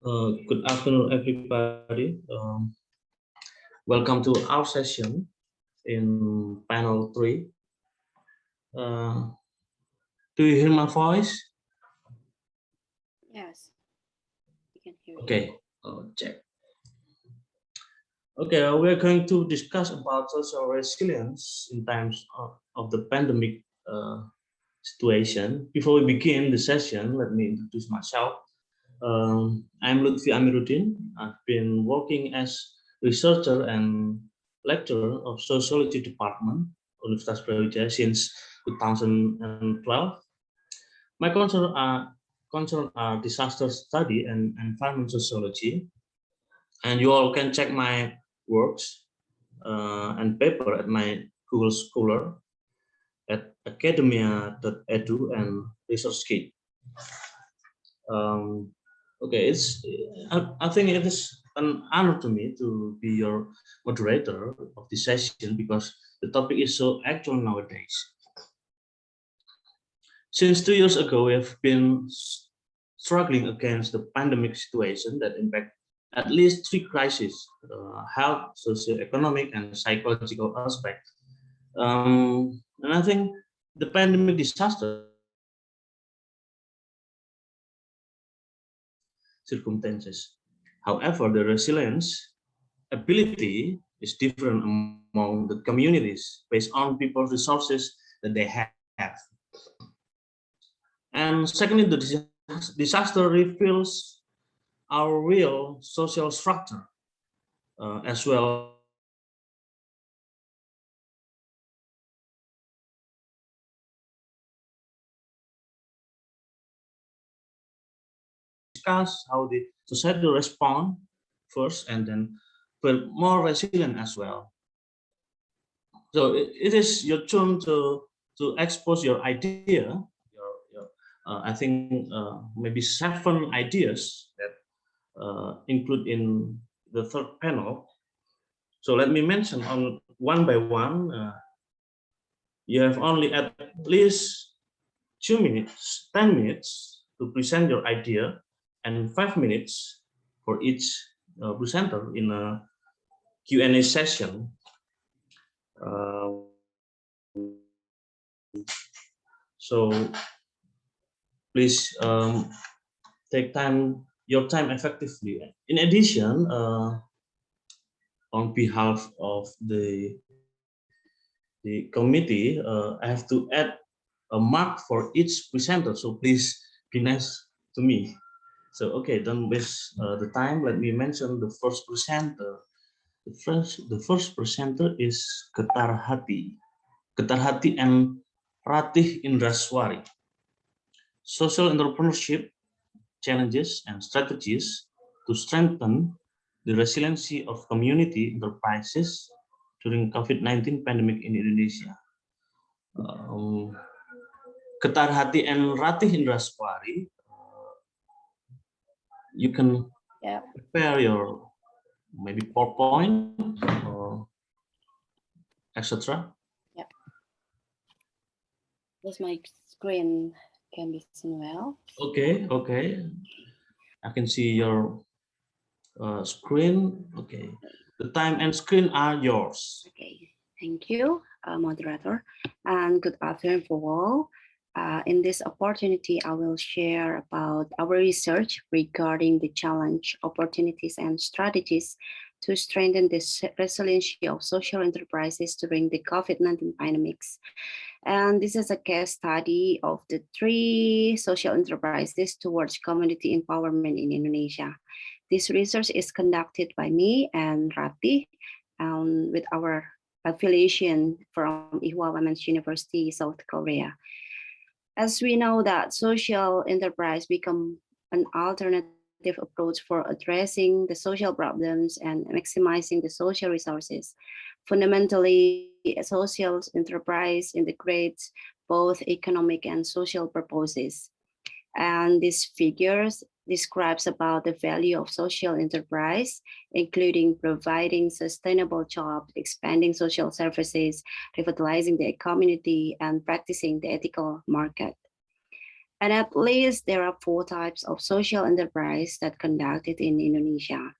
Good afternoon, everybody. Welcome to our session in panel 3. Uh, do you hear my voice? Yes, you can hear. Okay, check. Okay, we're going to discuss about social resilience in times of the pandemic situation. Before we begin the session, let me introduce myself. I'm Lutfi Amiruddin. I've been working as researcher and lecturer of Sociology Department, Universitas Brawijaya since 2012. My concern are disaster study and environment sociology, and you all can check my works and paper at my Google Scholar at academia.edu and ResearchGate. Okay, I think it is an honor to me to be your moderator of this session because the topic is so actual nowadays. Since 2 years ago, we have been struggling against the pandemic situation that impact at least 3 crises: health, socio-economic, and psychological aspect. And I think the pandemic disaster circumstances. However, the resilience ability is different among the communities based on people's resources that they have. And secondly, the disaster reveals our real social structure as well. Discuss how the society respond first and then feel more resilient as well. So it is your turn to expose your idea. I think maybe 7 ideas that include in the third panel. So let me mention on one by one. You have only at least 2 minutes, 10 minutes to present your idea, and 5 minutes for each presenter in a Q&A session. So please take your time effectively. In addition, on behalf of the committee, I have to add a mark for each presenter. So please be nice to me. So okay, don't waste the time. Let me mention the first presenter. The first presenter is Getar Hati. Getar Hati and Ratih Indraswari. Social entrepreneurship challenges and strategies to strengthen the resiliency of community enterprises during COVID-19 pandemic in Indonesia. Getar Hati and Ratih Indraswari, you can prepare your maybe PowerPoint or etc. Yeah. Yes, my screen can be seen well. Okay. I can see your screen. Okay. The time and screen are yours. Okay. Thank you, moderator, and good afternoon for all. In this opportunity, I will share about our research regarding the challenge, opportunities, and strategies to strengthen the resiliency of social enterprises during the COVID-19 pandemics. And this is a case study of the 3 social enterprises towards community empowerment in Indonesia. This research is conducted by me and Rati with our affiliation from Ihwa Women's University, South Korea. As we know that social enterprise become an alternative approach for addressing the social problems and maximizing the social resources. Fundamentally, a social enterprise integrates both economic and social purposes. And these figures describes about the value of social enterprise, including providing sustainable jobs, expanding social services, revitalizing the community, and practicing the ethical market. And at least there are 4 types of social enterprise that conducted in Indonesia.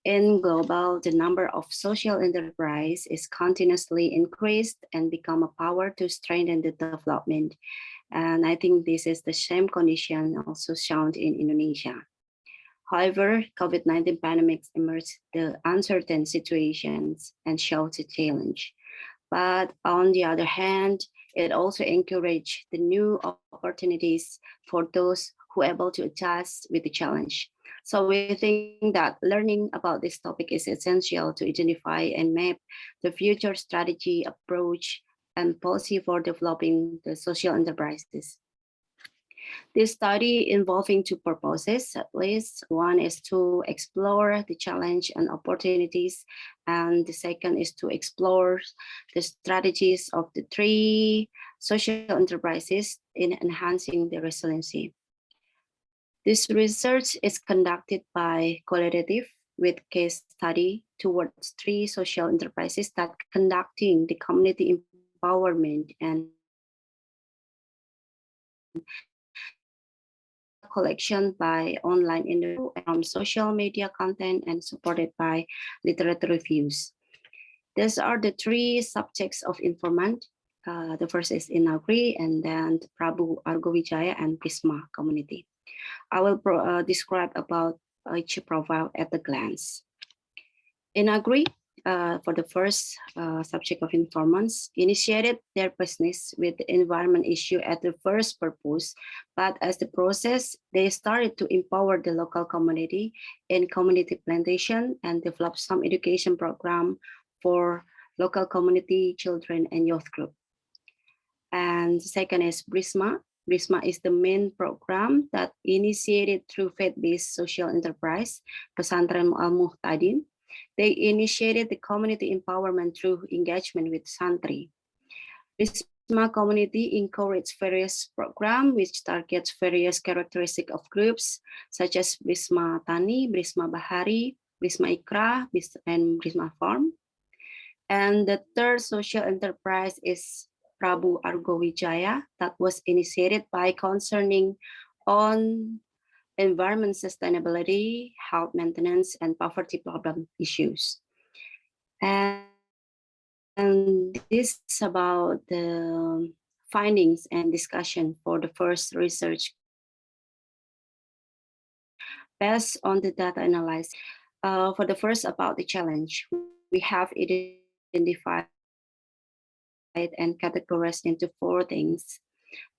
In global, the number of social enterprise is continuously increased and become a power to strengthen the development. And I think this is the same condition also shown in Indonesia. However, COVID-19 pandemic emerged the uncertain situations and showed a challenge. But on the other hand, it also encouraged the new opportunities for those who are able to adjust with the challenge. So we think that learning about this topic is essential to identify and map the future strategy, approach, and policy for developing the social enterprises. This study involving 2 purposes, at least. One is to explore the challenge and opportunities, and the second is to explore the strategies of the 3 social enterprises in enhancing the resiliency. This research is conducted by Qualitative with case study towards 3 social enterprises that conducting the community empowerment and collection by online interview from social media content and supported by literature reviews. These are the 3 subjects of informant. The first is Inagri, and then Prabu Argowijaya and Prisma community. I will describe about each profile at a glance. Inagri, for the first subject of informants, initiated their business with the environment issue at the first purpose, but as the process, they started to empower the local community in community plantation and develop some education program for local community, children, and youth group. And second is Brisma. Brisma is the main program that initiated through faith-based social enterprise, Pesantren Al Muhtadin. They initiated the community empowerment through engagement with Santri. Brisma community encouraged various programs which targets various characteristics of groups, such as Brisma Tani, Brisma Bahari, Brisma Ikra, and Brisma Farm. And the third social enterprise is Prabu Argowijaya that was initiated by concerning on environment sustainability, health maintenance, and poverty problem issues. And this is about the findings and discussion for the first research. Based on the data analysis, for the first about the challenge, we have identified and categorized into 4 things.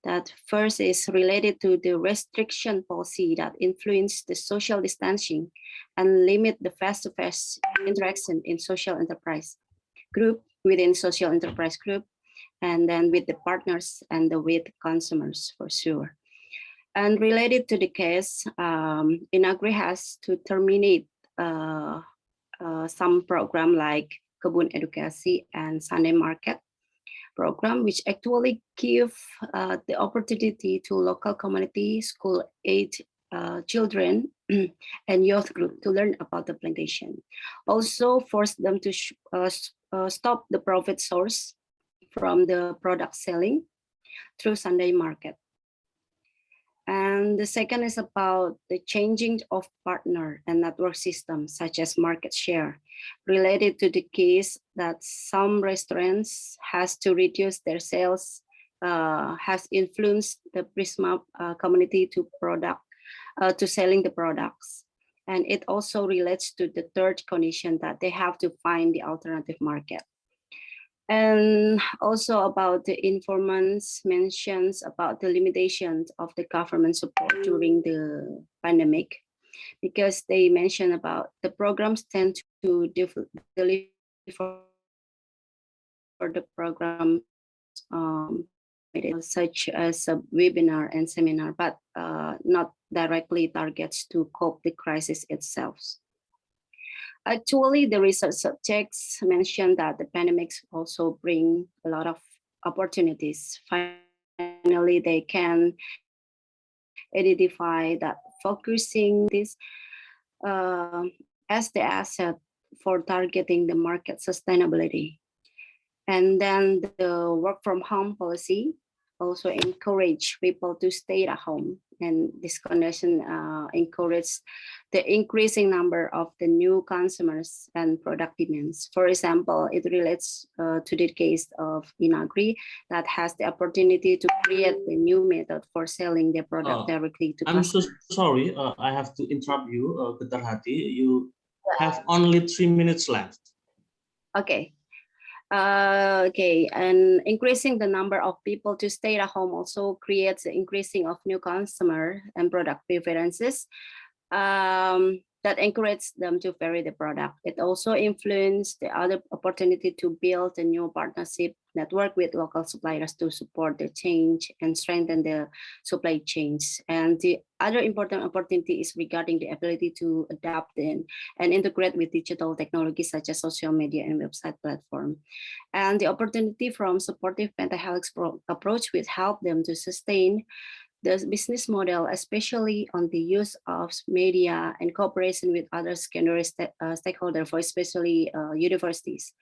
That first is related to the restriction policy that influence the social distancing and limit the face-to-face interaction in social enterprise group, within social enterprise group, and then with the partners and with consumers for sure. And related to the case, Inagri has to terminate some program like Kebun Edukasi and Sunday Market program, which actually give the opportunity to local community, school age children and youth group to learn about the plantation. Also force them to stop the profit source from the product selling through Sunday Market. And the second is about the changing of partner and network systems, such as market share, related to the case that some restaurants has to reduce their sales, has influenced the Prisma community to selling the products. And it also relates to the third condition that they have to find the alternative market. And also about the informants mentions about the limitations of the government support during the pandemic, because they mention about the programs tend to deliver the program such as a webinar and seminar, but not directly targets to cope the crisis itself. Actually, the research subjects mentioned that the pandemics also bring a lot of opportunities. Finally, they can identify that focusing this as the asset for targeting the market sustainability. And then the work from home policy also encourage people to stay at home, and this condition encourages the increasing number of the new consumers and product demands. For example, it relates to the case of Inagri that has the opportunity to create a new method for selling their product directly to I'm so customers. sorry, I have to interrupt you, Keterhati. You have only 3 minutes left. Okay. Okay, and increasing the number of people to stay at home also creates the increasing of new consumer and product preferences that encourage them to vary the product. It also influences the other opportunity to build a new partnership network with local suppliers to support the change and strengthen the supply chains. And the other important opportunity is regarding the ability to adapt and integrate with digital technologies such as social media and website platform. And the opportunity from supportive Pentahelix approach will help them to sustain the business model, especially on the use of media and cooperation with other secondary stakeholders, for especially universities.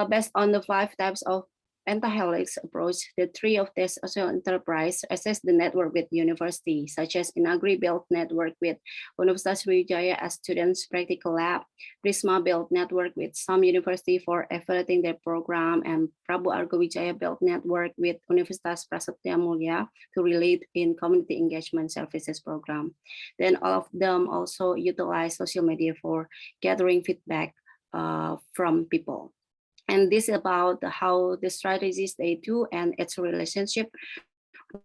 Based on the 5 types of Pentahelix approach, the 3 of the social enterprise assess the network with university, such as Inagri built network with Universitas Sriwijaya as students' practical lab, Prisma built network with some university for evaluating their program, and Prabu Argowijaya built network with Universitas Prasetya Mulia to relate in community engagement services program. Then all of them also utilize social media for gathering feedback from people. And this is about how the strategies they do and its relationship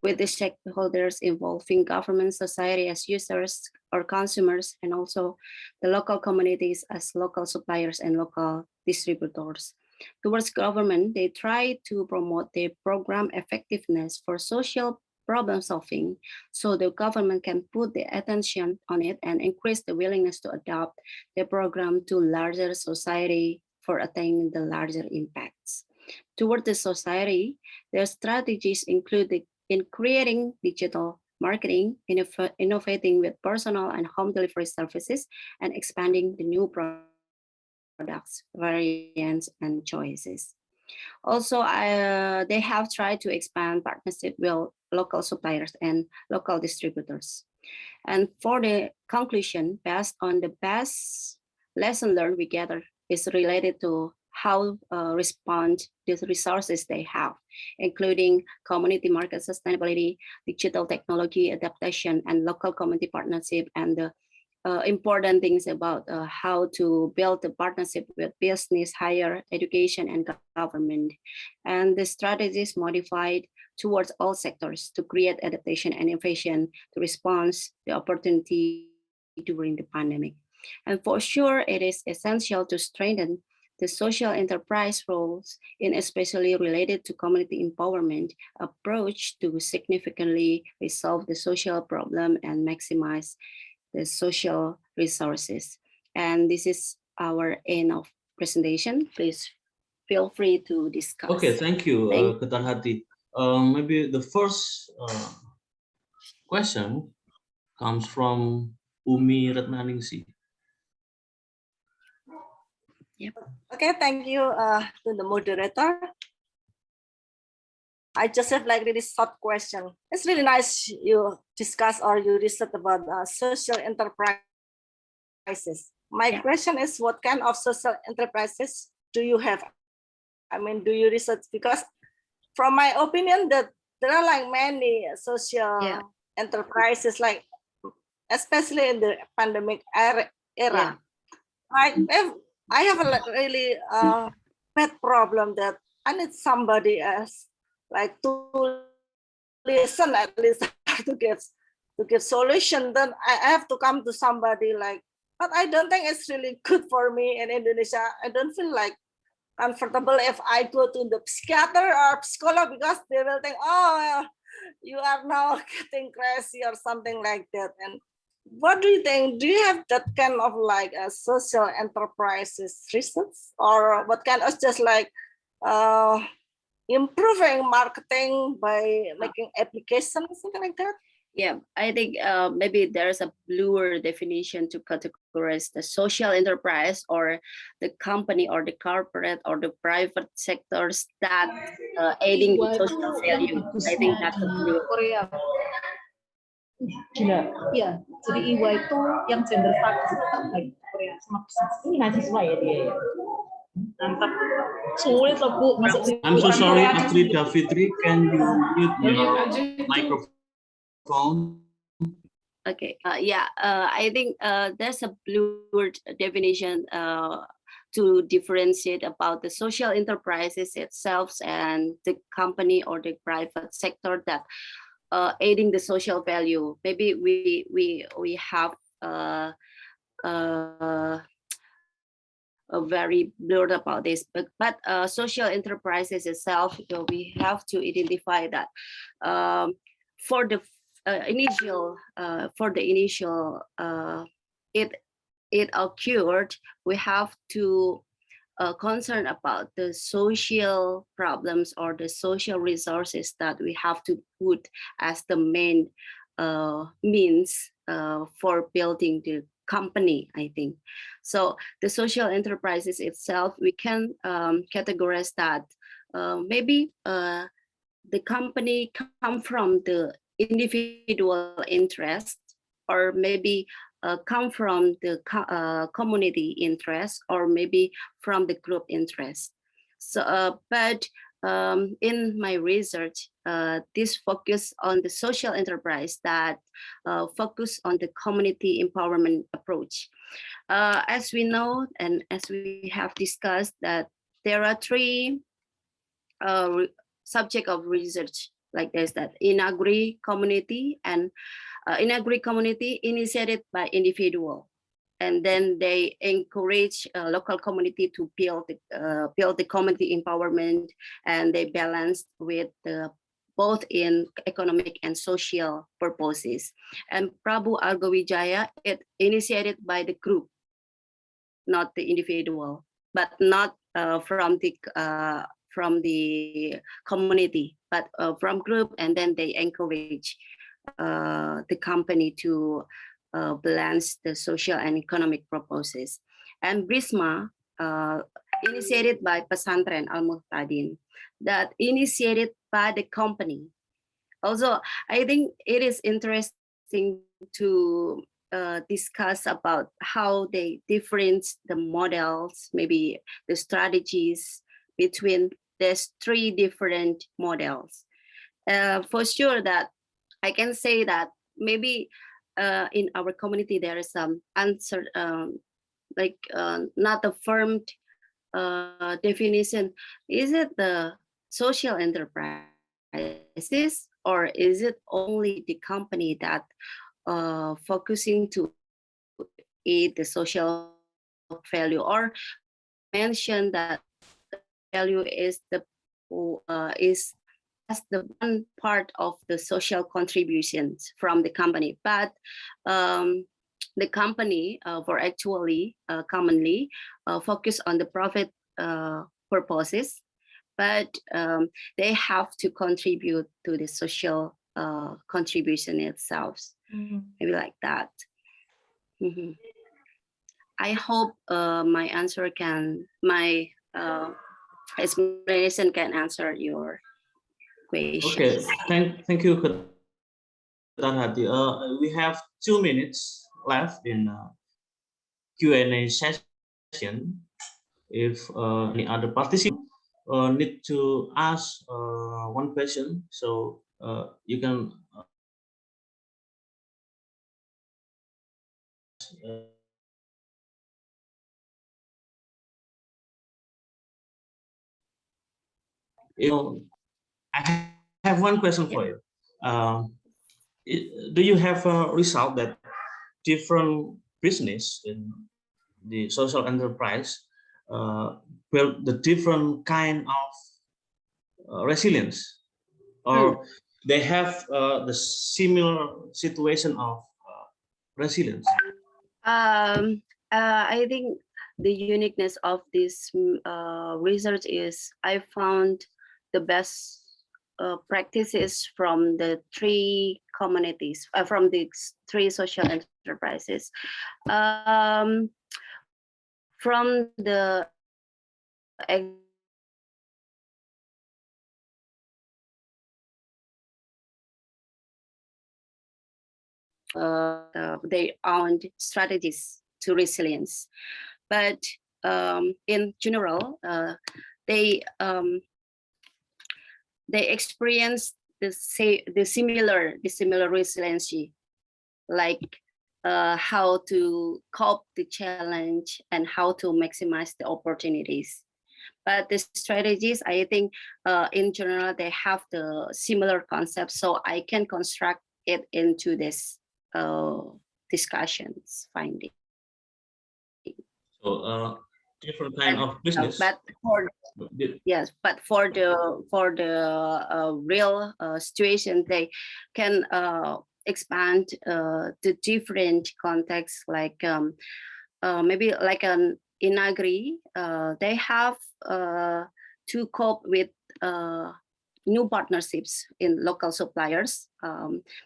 with the stakeholders involving government, society as users or consumers, and also the local communities as local suppliers and local distributors. Towards government, they try to promote the program effectiveness for social problem solving, so the government can put the attention on it and increase the willingness to adopt the program to larger society for attaining the larger impacts. Toward the society, their strategies include in creating digital marketing, innovating with personal and home delivery services, and expanding the new products, variants, and choices. Also, they have tried to expand partnership with local suppliers and local distributors. And for the conclusion, based on the best lesson learned we gather is related to how respond these resources they have, including community market sustainability, digital technology adaptation, and local community partnership, and the important things about how to build a partnership with business, higher education, and government. And the strategies modified towards all sectors to create adaptation and innovation to respond to the opportunity during the pandemic. And for sure, it is essential to strengthen the social enterprise roles in especially related to community empowerment approach to significantly resolve the social problem and maximize the social resources. And this is our end of presentation. Please feel free to discuss. Okay, thank you, Keterhati. Maybe the first question comes from Umi Retnaningsi. Yep. Okay, thank you to the moderator. I just have like really short question. It's really nice you discuss or you research about social enterprises. My question is, what kind of social enterprises do you have? I mean, do you research? Because from my opinion, that there are like many social enterprises, like especially in the pandemic era. I have a really bad problem that I need somebody else like to listen, at least to give solution. Then I have to come to somebody like, but I don't think it's really good for me in Indonesia. I don't feel like comfortable if I go to the psychiater or psychologist, because they will think, oh, you are now getting crazy or something like that. And what do you think? Do you have that kind of like a social enterprises research, or what kind of just like improving marketing by making applications, something like that? Yeah, I think maybe there's a bluer definition to categorize the social enterprise or the company or the corporate or the private sectors that aiding the EY itu social yang value. I bagusnya think that's a di blur. Korea. Gila, iya. Jadi EY itu yang gender studies itu terbaik di Korea sama bisnis. Ini mahasiswa ya dia ya. Mantap. Sulit loh Bu masuk di I'm so UN sorry, Korea. Afrida Fitri, can you mute your microphone? Okay, I think there's a blurred definition to differentiate about the social enterprises itself and the company or the private sector that aiding the social value. Maybe we have a very blurred about this, but social enterprises itself, we have to identify that for the initial it occurred, we have to concern about the social problems or the social resources that we have to put as the main means for building the company, I think. So the social enterprises itself, we can categorize that maybe the company come from the individual interest, or maybe come from the community interest, or maybe from the group interest. So, but in my research, this focus on the social enterprise that focus on the community empowerment approach. As we know, and as we have discussed, that there are three subject of research like this, that in agri community, and in agri community initiated by individual, and then they encourage local community to build the community empowerment, and they balance with both in economic and social purposes. And Prabu Argawijaya, it initiated by the group, not the individual, but not from the community, but from group, and then they encourage the company to balance the social and economic purposes. And Brisma, initiated by Pesantren Al Muhtadin, that initiated by the company. Also, I think it is interesting to discuss about how they different the models, maybe the strategies between these three different models. For sure that I can say that maybe in our community there is some answer, not a firm definition. Is it the social enterprises, or is it only the company that focusing to aid the social value, or mention that value is as the one part of the social contributions from the company, but the company for actually commonly focus on the profit purposes, but they have to contribute to the social contribution itself. Maybe like that. I hope my explanation can answer your question. Okay, thank you, Hati. We have 2 minutes left in Q&A session. If any other participant need to ask one question, so you can I have one question for you. Do you have a result that different business in the social enterprise build the different kind of resilience, or they have the similar situation of resilience? I think the uniqueness of this research is I found the best practices from the three communities, from the three social enterprises. From the their own strategies to resilience, but in general, they experience the similar resiliency, like how to cope the challenge and how to maximize the opportunities. But the strategies, I think, in general, they have the similar concepts, so I can construct it into this discussions finding. So different kind of business. But for yes, but for the real situation, they can expand the different contexts, like maybe like an Inagri, they have to cope with new partnerships in local suppliers,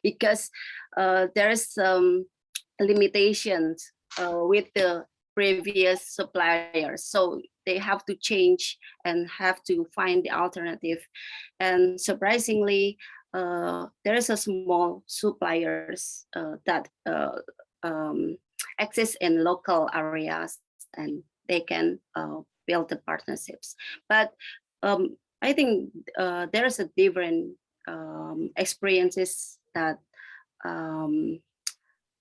because there is some limitations with the previous suppliers, so they have to change and have to find the alternative. And surprisingly, there is a small suppliers that exist in local areas, and they can build the partnerships. But I think there is a different experiences that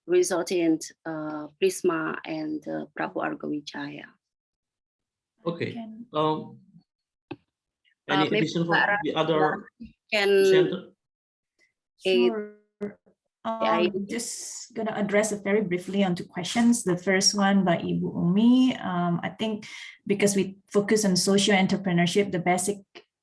result in Prisma and Prabu Argawijaya. Okay. Can, Any addition from the other can center? Sure. Just gonna address it very briefly on two questions. The first one by Ibu Umi. I think because we focus on social entrepreneurship, the basic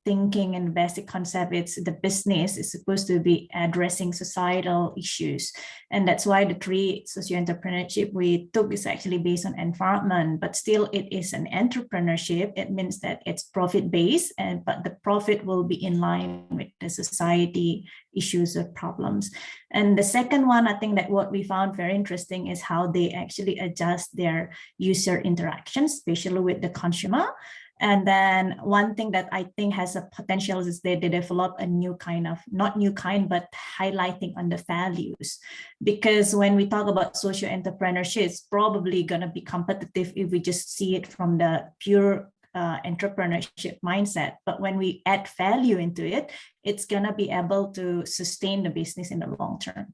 thinking and basic concept, it's the business is supposed to be addressing societal issues. And that's why the three socio entrepreneurship we took is actually based on environment, but still it is an entrepreneurship. It means that it's profit-based, but the profit will be in line with the society issues or problems. And the second one, I think that what we found very interesting is how they actually adjust their user interactions, especially with the consumer. And then one thing that I think has a potential is they develop a new kind of, not new kind, but highlighting on the values. Because when we talk about social entrepreneurship, it's probably going to be competitive if we just see it from the pure entrepreneurship mindset. But when we add value into it, it's going to be able to sustain the business in the long term.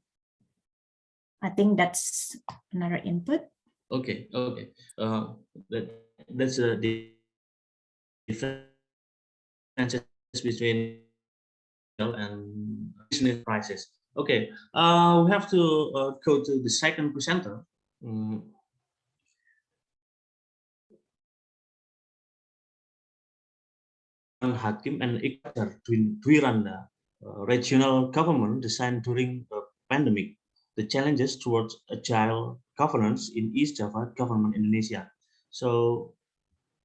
I think that's another input. Okay. That's a differences between and business prices. Okay, we have to go to the second presenter. Hakim and Iqbal Dwiranda, regional government designed during the pandemic, the challenges towards agile governance in East Java government Indonesia. So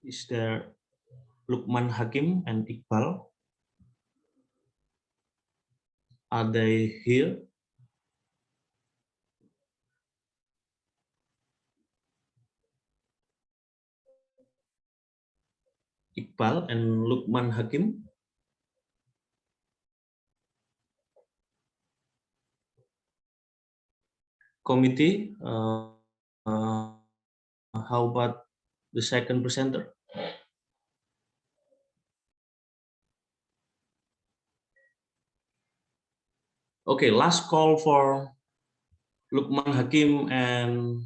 is there Lukman Hakim and Iqbal? Are they here? Iqbal and Lukman Hakim? Committee, how about the second presenter? Okay, last call for Lukman Hakim and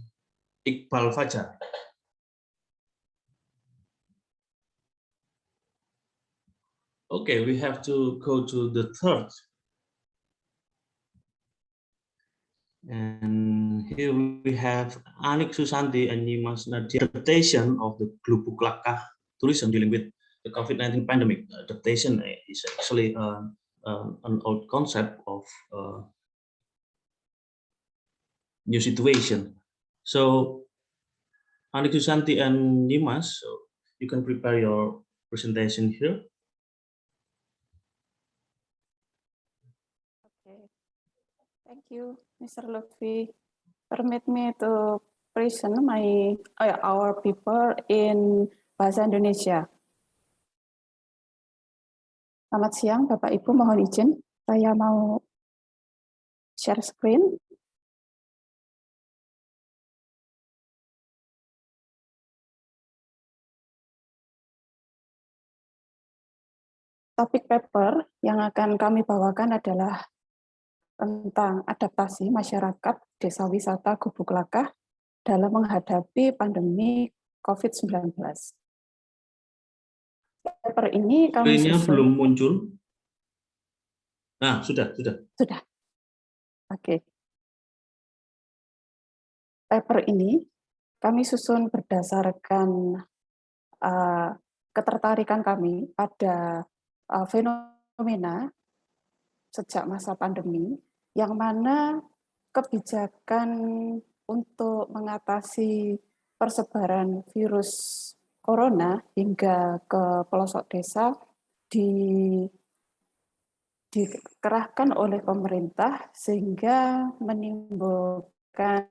Iqbal Fajar. Okay, we have to go to the third. And here we have Anik Susanti and Nyimas Nadia. Adaptation of the Glubuk Lakah tourism dealing with the COVID-19 pandemic. Adaptation is actually an old concept of new situation. So Anik Susanti and Nyimas, so you can prepare your presentation here. Okay. Thank you, Mr. Lutfi. Permit me to present our paper in Bahasa Indonesia. Selamat siang, Bapak Ibu, mohon izin. Saya mau share screen. Topik paper yang akan kami bawakan adalah tentang adaptasi masyarakat desa wisata Gubuk Lakah dalam menghadapi pandemi COVID-19. Paper ini kami Screen-nya susun. belum muncul. Nah, sudah. Sudah. Oke. Paper ini kami susun berdasarkan ketertarikan kami pada fenomena sejak masa pandemi, yang mana kebijakan untuk mengatasi persebaran virus corona hingga ke pelosok desa dikerahkan oleh pemerintah sehingga menimbulkan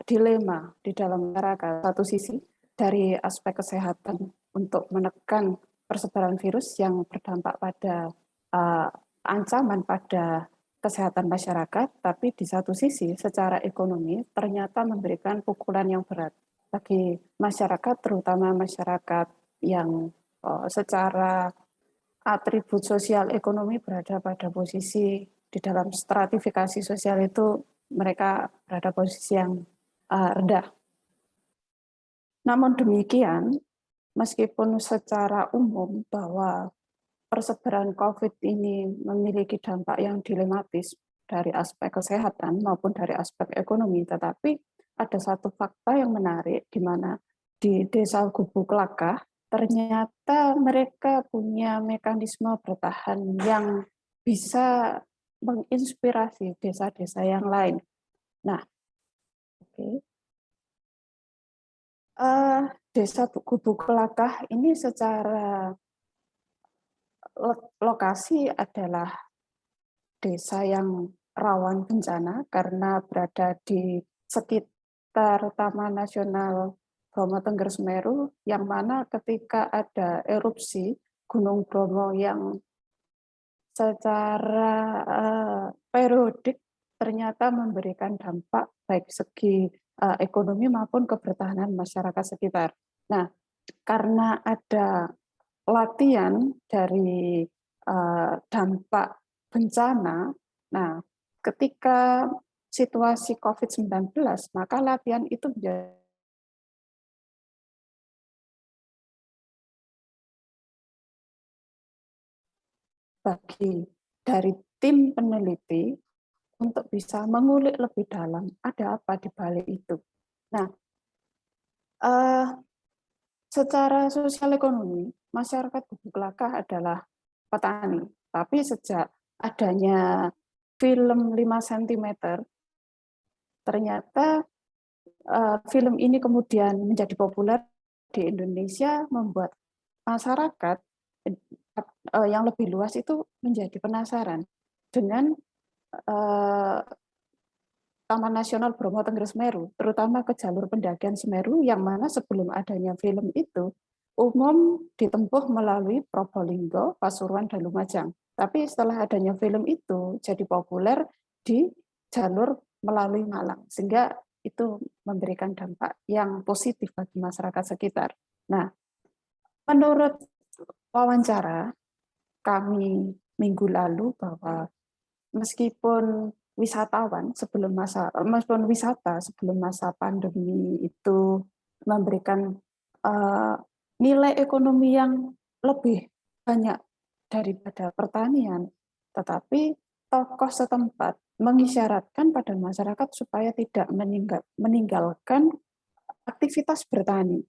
dilema di dalam masyarakat. Satu sisi dari aspek kesehatan untuk menekan persebaran virus yang berdampak pada ancaman pada kesehatan masyarakat, tapi di satu sisi secara ekonomi ternyata memberikan pukulan yang berat bagi masyarakat, terutama masyarakat yang secara atribut sosial ekonomi berada pada posisi di dalam stratifikasi sosial itu mereka berada posisi yang rendah. Namun demikian, meskipun secara umum bahwa persebaran COVID ini memiliki dampak yang dilematis dari aspek kesehatan maupun dari aspek ekonomi, tetapi ada satu fakta yang menarik di mana di Desa Gubuk Lakah ternyata mereka punya mekanisme bertahan yang bisa menginspirasi desa-desa yang lain. Nah, Desa Gubuk Lakah ini secara lokasi adalah desa yang rawan bencana karena berada di sekitar Taman Nasional Bromo Tengger Semeru, yang mana ketika ada erupsi Gunung Bromo yang secara periodik ternyata memberikan dampak baik segi ekonomi maupun kebertahanan masyarakat sekitar. Nah, karena ada latihan dari dampak bencana, nah ketika situasi COVID-19, maka latihan itu menjadi bagi dari tim peneliti untuk bisa mengulik lebih dalam ada apa di balik itu. Nah, secara sosial ekonomi, masyarakat Gubuk Lakah adalah petani. Tapi sejak adanya film 5 cm, ternyata film ini kemudian menjadi populer di Indonesia, membuat masyarakat yang lebih luas itu menjadi penasaran dengan Taman Nasional Bromo Tengger Semeru, terutama ke jalur pendakian Semeru, yang mana sebelum adanya film itu umum ditempuh melalui Probolinggo, Pasuruan, dan Lumajang. Tapi setelah adanya film itu jadi populer di jalur melalui Malang, sehingga itu memberikan dampak yang positif bagi masyarakat sekitar. Nah, menurut wawancara kami minggu lalu bahwa meskipun wisata sebelum masa pandemi itu memberikan nilai ekonomi yang lebih banyak daripada pertanian, tetapi tokoh setempat mengisyaratkan pada masyarakat supaya tidak meninggalkan aktivitas bertani.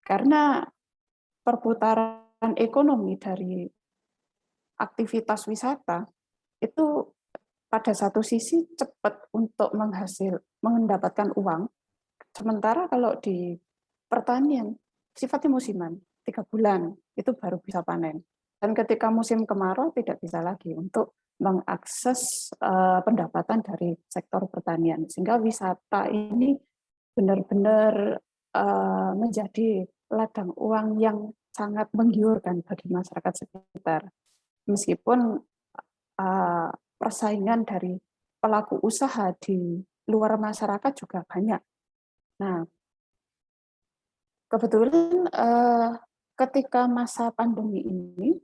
Karena perputaran ekonomi dari aktivitas wisata itu pada satu sisi cepat untuk mendapatkan uang, sementara kalau di pertanian sifatnya musiman, 3 bulan itu baru bisa panen. Dan ketika musim kemarau tidak bisa lagi untuk mengakses pendapatan dari sektor pertanian, sehingga wisata ini benar-benar menjadi ladang uang yang sangat menggiurkan bagi masyarakat sekitar. Meskipun persaingan dari pelaku usaha di luar masyarakat juga banyak. Nah, kebetulan ketika masa pandemi ini,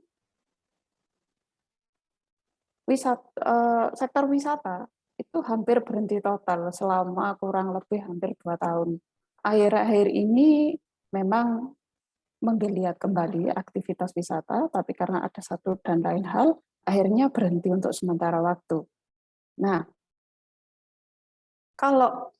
sektor wisata itu hampir berhenti total selama kurang lebih hampir 2 tahun. Akhir-akhir ini memang menggeliat kembali aktivitas wisata, tapi karena ada satu dan lain hal, akhirnya berhenti untuk sementara waktu. Nah, kalau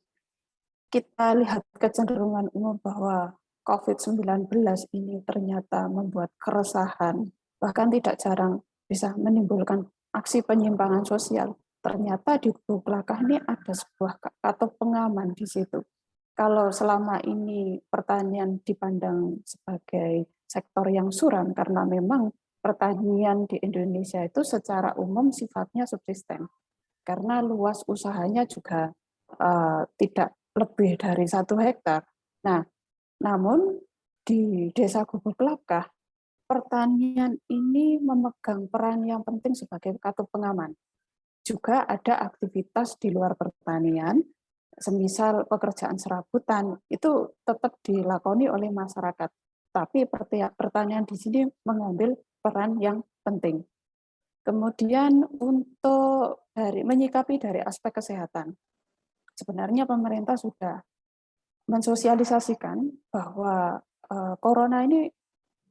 kita lihat kecenderungan umum bahwa COVID-19 ini ternyata membuat keresahan, bahkan tidak jarang bisa menimbulkan aksi penyimpangan sosial. Ternyata di Buklakah ini ada sebuah atau pengaman di situ. Kalau selama ini pertanian dipandang sebagai sektor yang suram karena memang pertanian di Indonesia itu secara umum sifatnya subsisten. Karena luas usahanya juga tidak lebih dari 1 hektar. Nah, namun di Desa Gubuk Lakah, pertanian ini memegang peran yang penting sebagai katup pengaman. Juga ada aktivitas di luar pertanian, semisal pekerjaan serabutan, itu tetap dilakoni oleh masyarakat. Tapi pertanian di sini mengambil peran yang penting. Kemudian untuk menyikapi dari aspek kesehatan, sebenarnya pemerintah sudah mensosialisasikan bahwa corona ini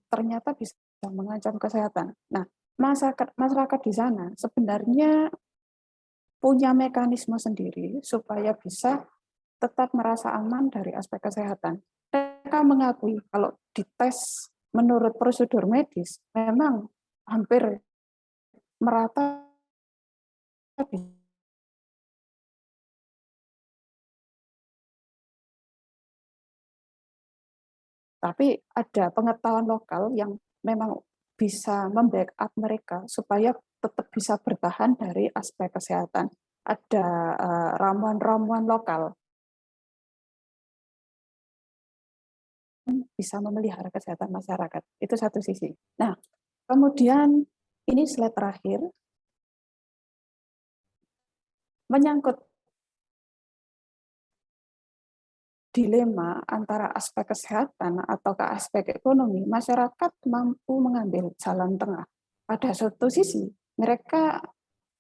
ternyata bisa mengancam kesehatan. Nah, masyarakat di sana sebenarnya punya mekanisme sendiri supaya bisa tetap merasa aman dari aspek kesehatan. Mereka mengakui kalau dites menurut prosedur medis memang hampir merata, tapi ada pengetahuan lokal yang memang bisa membackup mereka supaya tetap bisa bertahan dari aspek kesehatan. Ada ramuan-ramuan lokal bisa memelihara kesehatan masyarakat. Itu satu sisi. Nah, kemudian ini slide terakhir menyangkut dilema antara aspek kesehatan atau ke aspek ekonomi. Masyarakat mampu mengambil jalan tengah. Pada satu sisi, mereka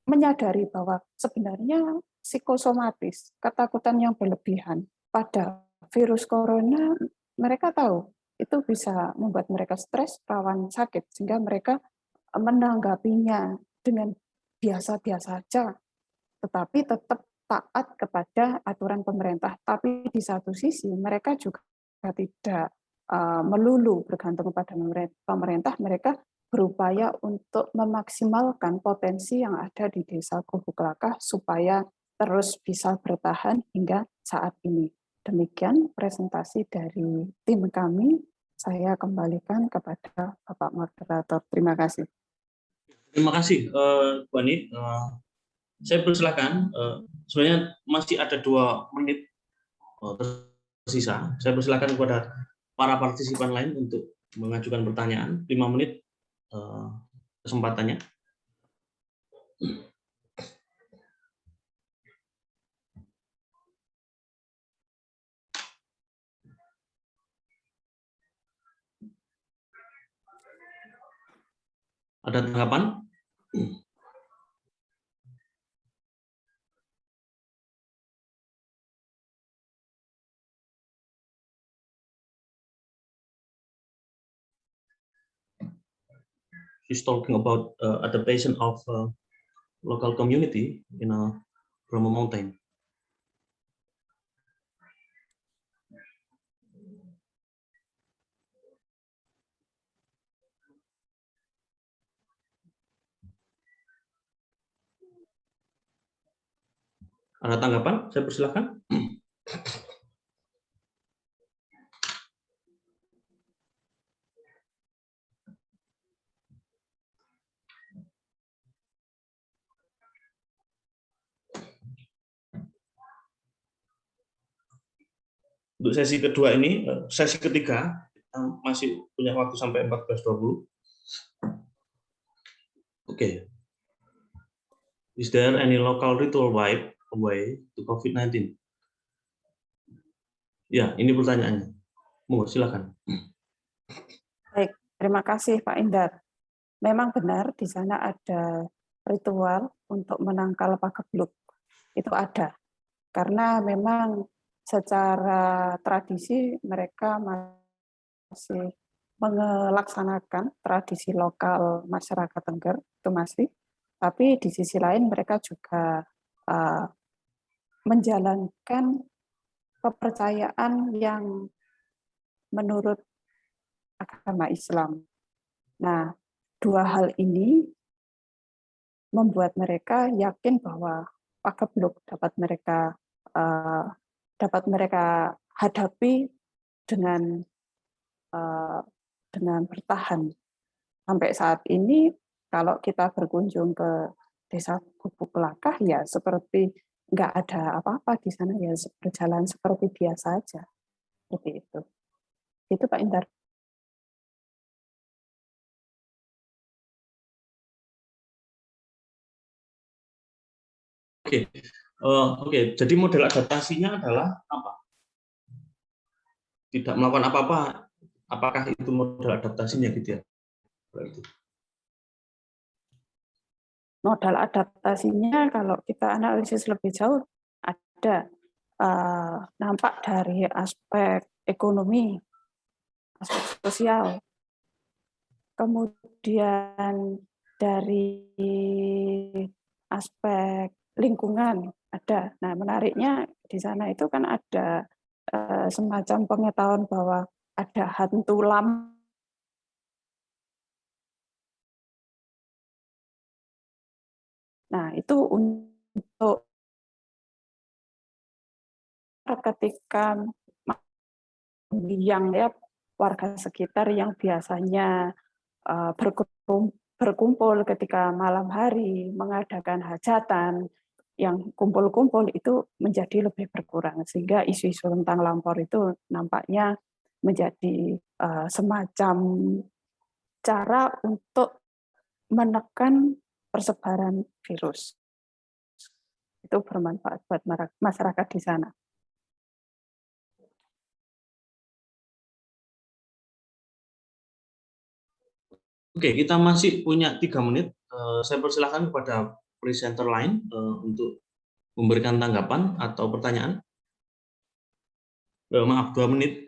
menyadari bahwa sebenarnya psikosomatis, ketakutan yang berlebihan pada virus corona, mereka tahu itu bisa membuat mereka stres, rawan sakit, sehingga mereka menanggapinya dengan biasa-biasa saja, tetapi tetap taat kepada aturan pemerintah. Tapi di satu sisi mereka juga tidak melulu bergantung kepada pemerintah, mereka berupaya untuk memaksimalkan potensi yang ada di Desa Gubuk Lakah supaya terus bisa bertahan hingga saat ini. Demikian presentasi dari tim kami. Saya kembalikan kepada Bapak Moderator. Terima kasih. Terima kasih, Bu Ani. Saya persilakan. Sebenarnya masih ada 2 menit tersisa. Saya persilakan kepada para partisipan lain untuk mengajukan pertanyaan. 5 menit kesempatannya. Ada tanggapan? She's talking about adaptation of local community in Bromo Mountain. Ada tanggapan? Saya persilakan. Untuk sesi kedua ini, sesi ketiga, kita masih punya waktu sampai 14.20. Oke. Is there any local ritual way to COVID-19? Ya, ini pertanyaannya. Mau silakan. Baik, terima kasih Pak Indar. Memang benar di sana ada ritual untuk menangkal pagebluk. Itu ada. Karena memang secara tradisi mereka masih melaksanakan tradisi lokal masyarakat Tengger, itu masih. Tapi di sisi lain mereka juga menjalankan kepercayaan yang menurut agama Islam. Nah, dua hal ini membuat mereka yakin bahwa pagebluk dapat mereka hadapi dengan bertahan. Sampai saat ini, kalau kita berkunjung ke Desa Gubuk Kelakah, ya seperti nggak ada apa-apa di sana, ya berjalan seperti biasa aja. Seperti itu. Itu Pak Indar. Oke. Jadi model adaptasinya adalah apa? Tidak melakukan apa-apa. Apakah itu model adaptasinya gitu ya? Berarti. Modal adaptasinya kalau kita analisis lebih jauh ada nampak dari aspek ekonomi, aspek sosial, kemudian dari aspek lingkungan ada. Nah, menariknya di sana itu kan ada semacam pengetahuan bahwa ada hantu lam. Nah, itu untuk ketika yang ya warga sekitar yang biasanya berkumpul ketika malam hari mengadakan hajatan, yang kumpul-kumpul itu menjadi lebih berkurang, sehingga isu-isu tentang lampor itu nampaknya menjadi semacam cara untuk menekan persebaran virus. Itu bermanfaat buat masyarakat di sana. Oke, kita masih punya 3 menit. Saya persilahkan kepada presenter lain untuk memberikan tanggapan atau pertanyaan. Maaf, 2 menit.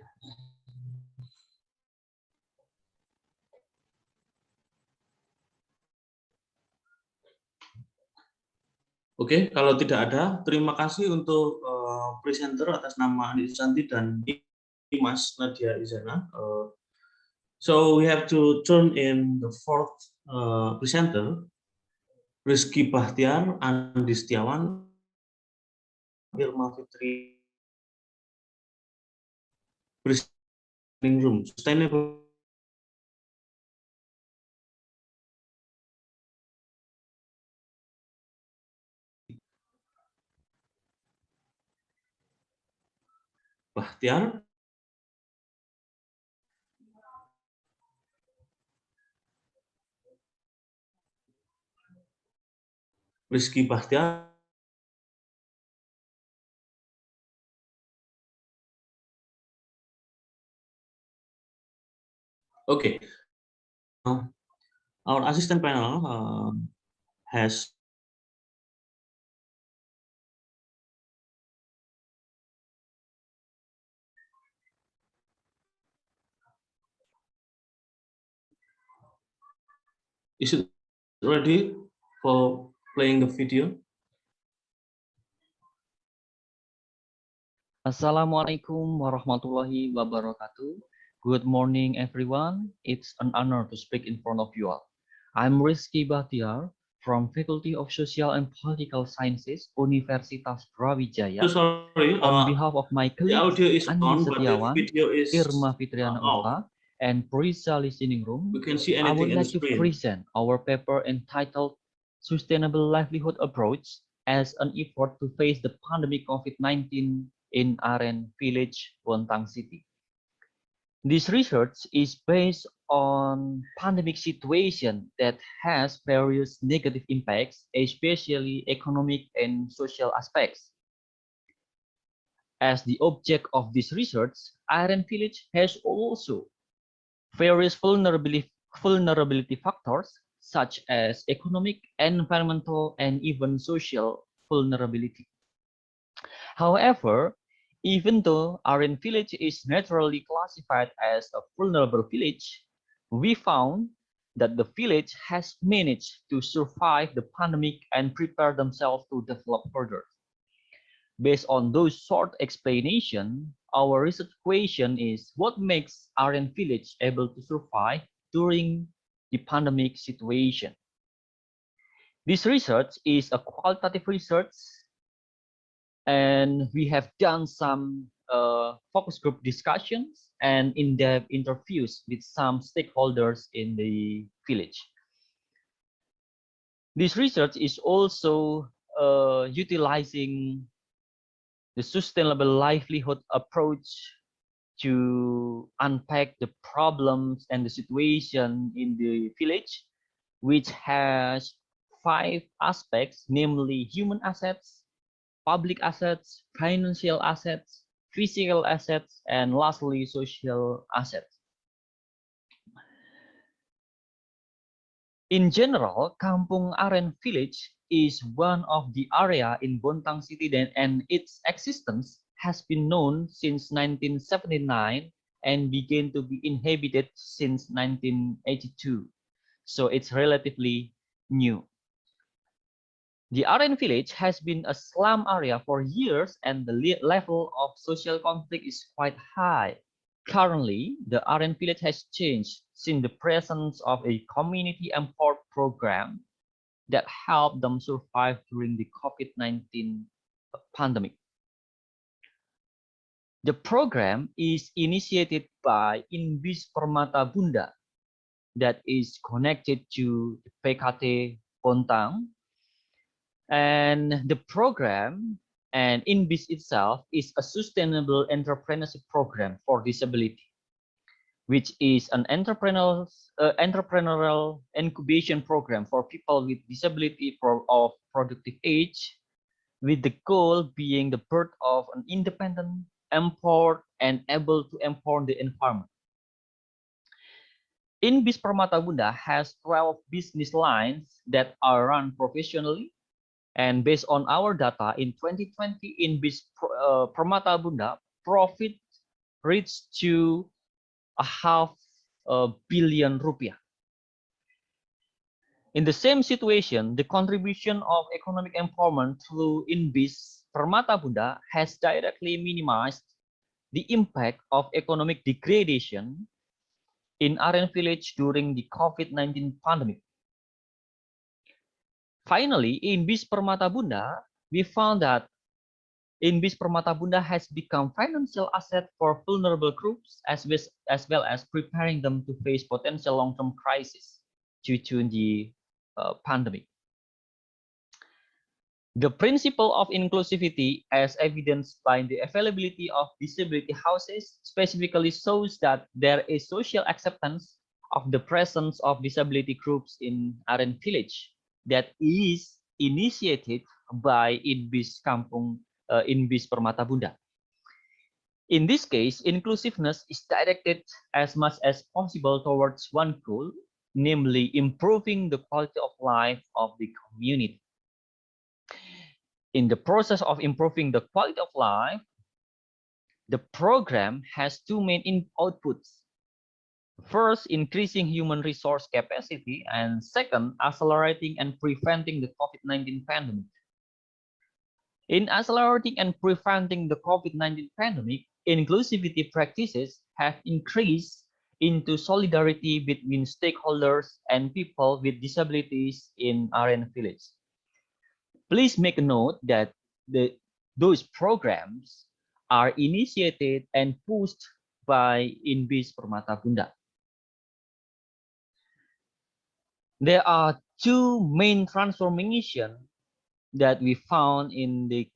Oke, kalau tidak ada, terima kasih untuk presenter atas nama Andi Susanti dan Dimas Nadia Izana. So we have to turn in the fourth presenter, Rizky Bahtiar, Andi Setiawan, Irma Fitri, Briefing Room, Sustainable. Bahtiar. Rizky Bahtiar. Okay. Our assistant panel has is it ready for playing the video? Assalamualaikum warahmatullahi wabarakatuh. Good morning, everyone. It's an honor to speak in front of you all. I'm Rizky Bahtiar from Faculty of Social and Political Sciences, Universitas Brawijaya. So sorry, on behalf of my colleagues Andi Setiawan, Irma Fitriana Upa, and Prisa Listening Room, I would like to present our paper entitled Sustainable Livelihood Approach as an effort to face the pandemic COVID-19 in Aren Village, Bontang City. This research is based on pandemic situation that has various negative impacts, especially economic and social aspects. As the object of this research, Aren Village has also various vulnerability factors such as economic, environmental, and even social vulnerability. However, even though Aren Village is naturally classified as a vulnerable village, we found that the village has managed to survive the pandemic and prepare themselves to develop further. Based on those short explanation, our research question is what makes Aren Village able to survive during the pandemic situation? This research is a qualitative research, and we have done some focus group discussions and in-depth interviews with some stakeholders in the village. This research is also utilizing the sustainable livelihood approach to unpack the problems and the situation in the village, which has 5 aspects, namely human assets, public assets, financial assets, physical assets, and lastly, social assets. In general, Kampung Aren Village is one of the area in Bontang City and its existence has been known since 1979 and began to be inhabited since 1982. So it's relatively new. The Aren Village has been a slum area for years and the level of social conflict is quite high. Currently, the Aren Village has changed since the presence of a community empowerment program that helped them survive during the COVID-19 pandemic. The program is initiated by Inbis Permata Bunda that is connected to PKT Bontang. And the program and Inbis itself is a sustainable entrepreneurship program for disability, which is an entrepreneurial incubation program for people with disability of productive age, with the goal being the birth of an independent, empowered, and able to empower the environment. Inbis Permata Bunda has 12 business lines that are run professionally. And based on our data, in 2020, Inbis Permata Bunda profit reached to ₹500 million. In the same situation, the contribution of economic empowerment through Inbis Permata Bunda has directly minimized the impact of economic degradation in Aren Village during the COVID-19 pandemic. Finally, in Inbis Permata Bunda, we found that Inbis Permata Bunda has become financial asset for vulnerable groups as well as preparing them to face potential long-term crisis due to the pandemic. The principle of inclusivity, as evidenced by the availability of disability houses, specifically shows that there is social acceptance of the presence of disability groups in Aren Village that is initiated by Inbis Permata Bunda. In this case, inclusiveness is directed as much as possible towards one goal, namely improving the quality of life of the community. In the process of improving the quality of life, the program has 2 main outputs. First, increasing human resource capacity, and second, accelerating and preventing the COVID-19 pandemic. In accelerating and preventing the COVID-19 pandemic, inclusivity practices have increased into solidarity between stakeholders and people with disabilities in Aren Village. Please make a note that those programs are initiated and pushed by Inbis Permata Bunda. There are 2 main transformations that we found in the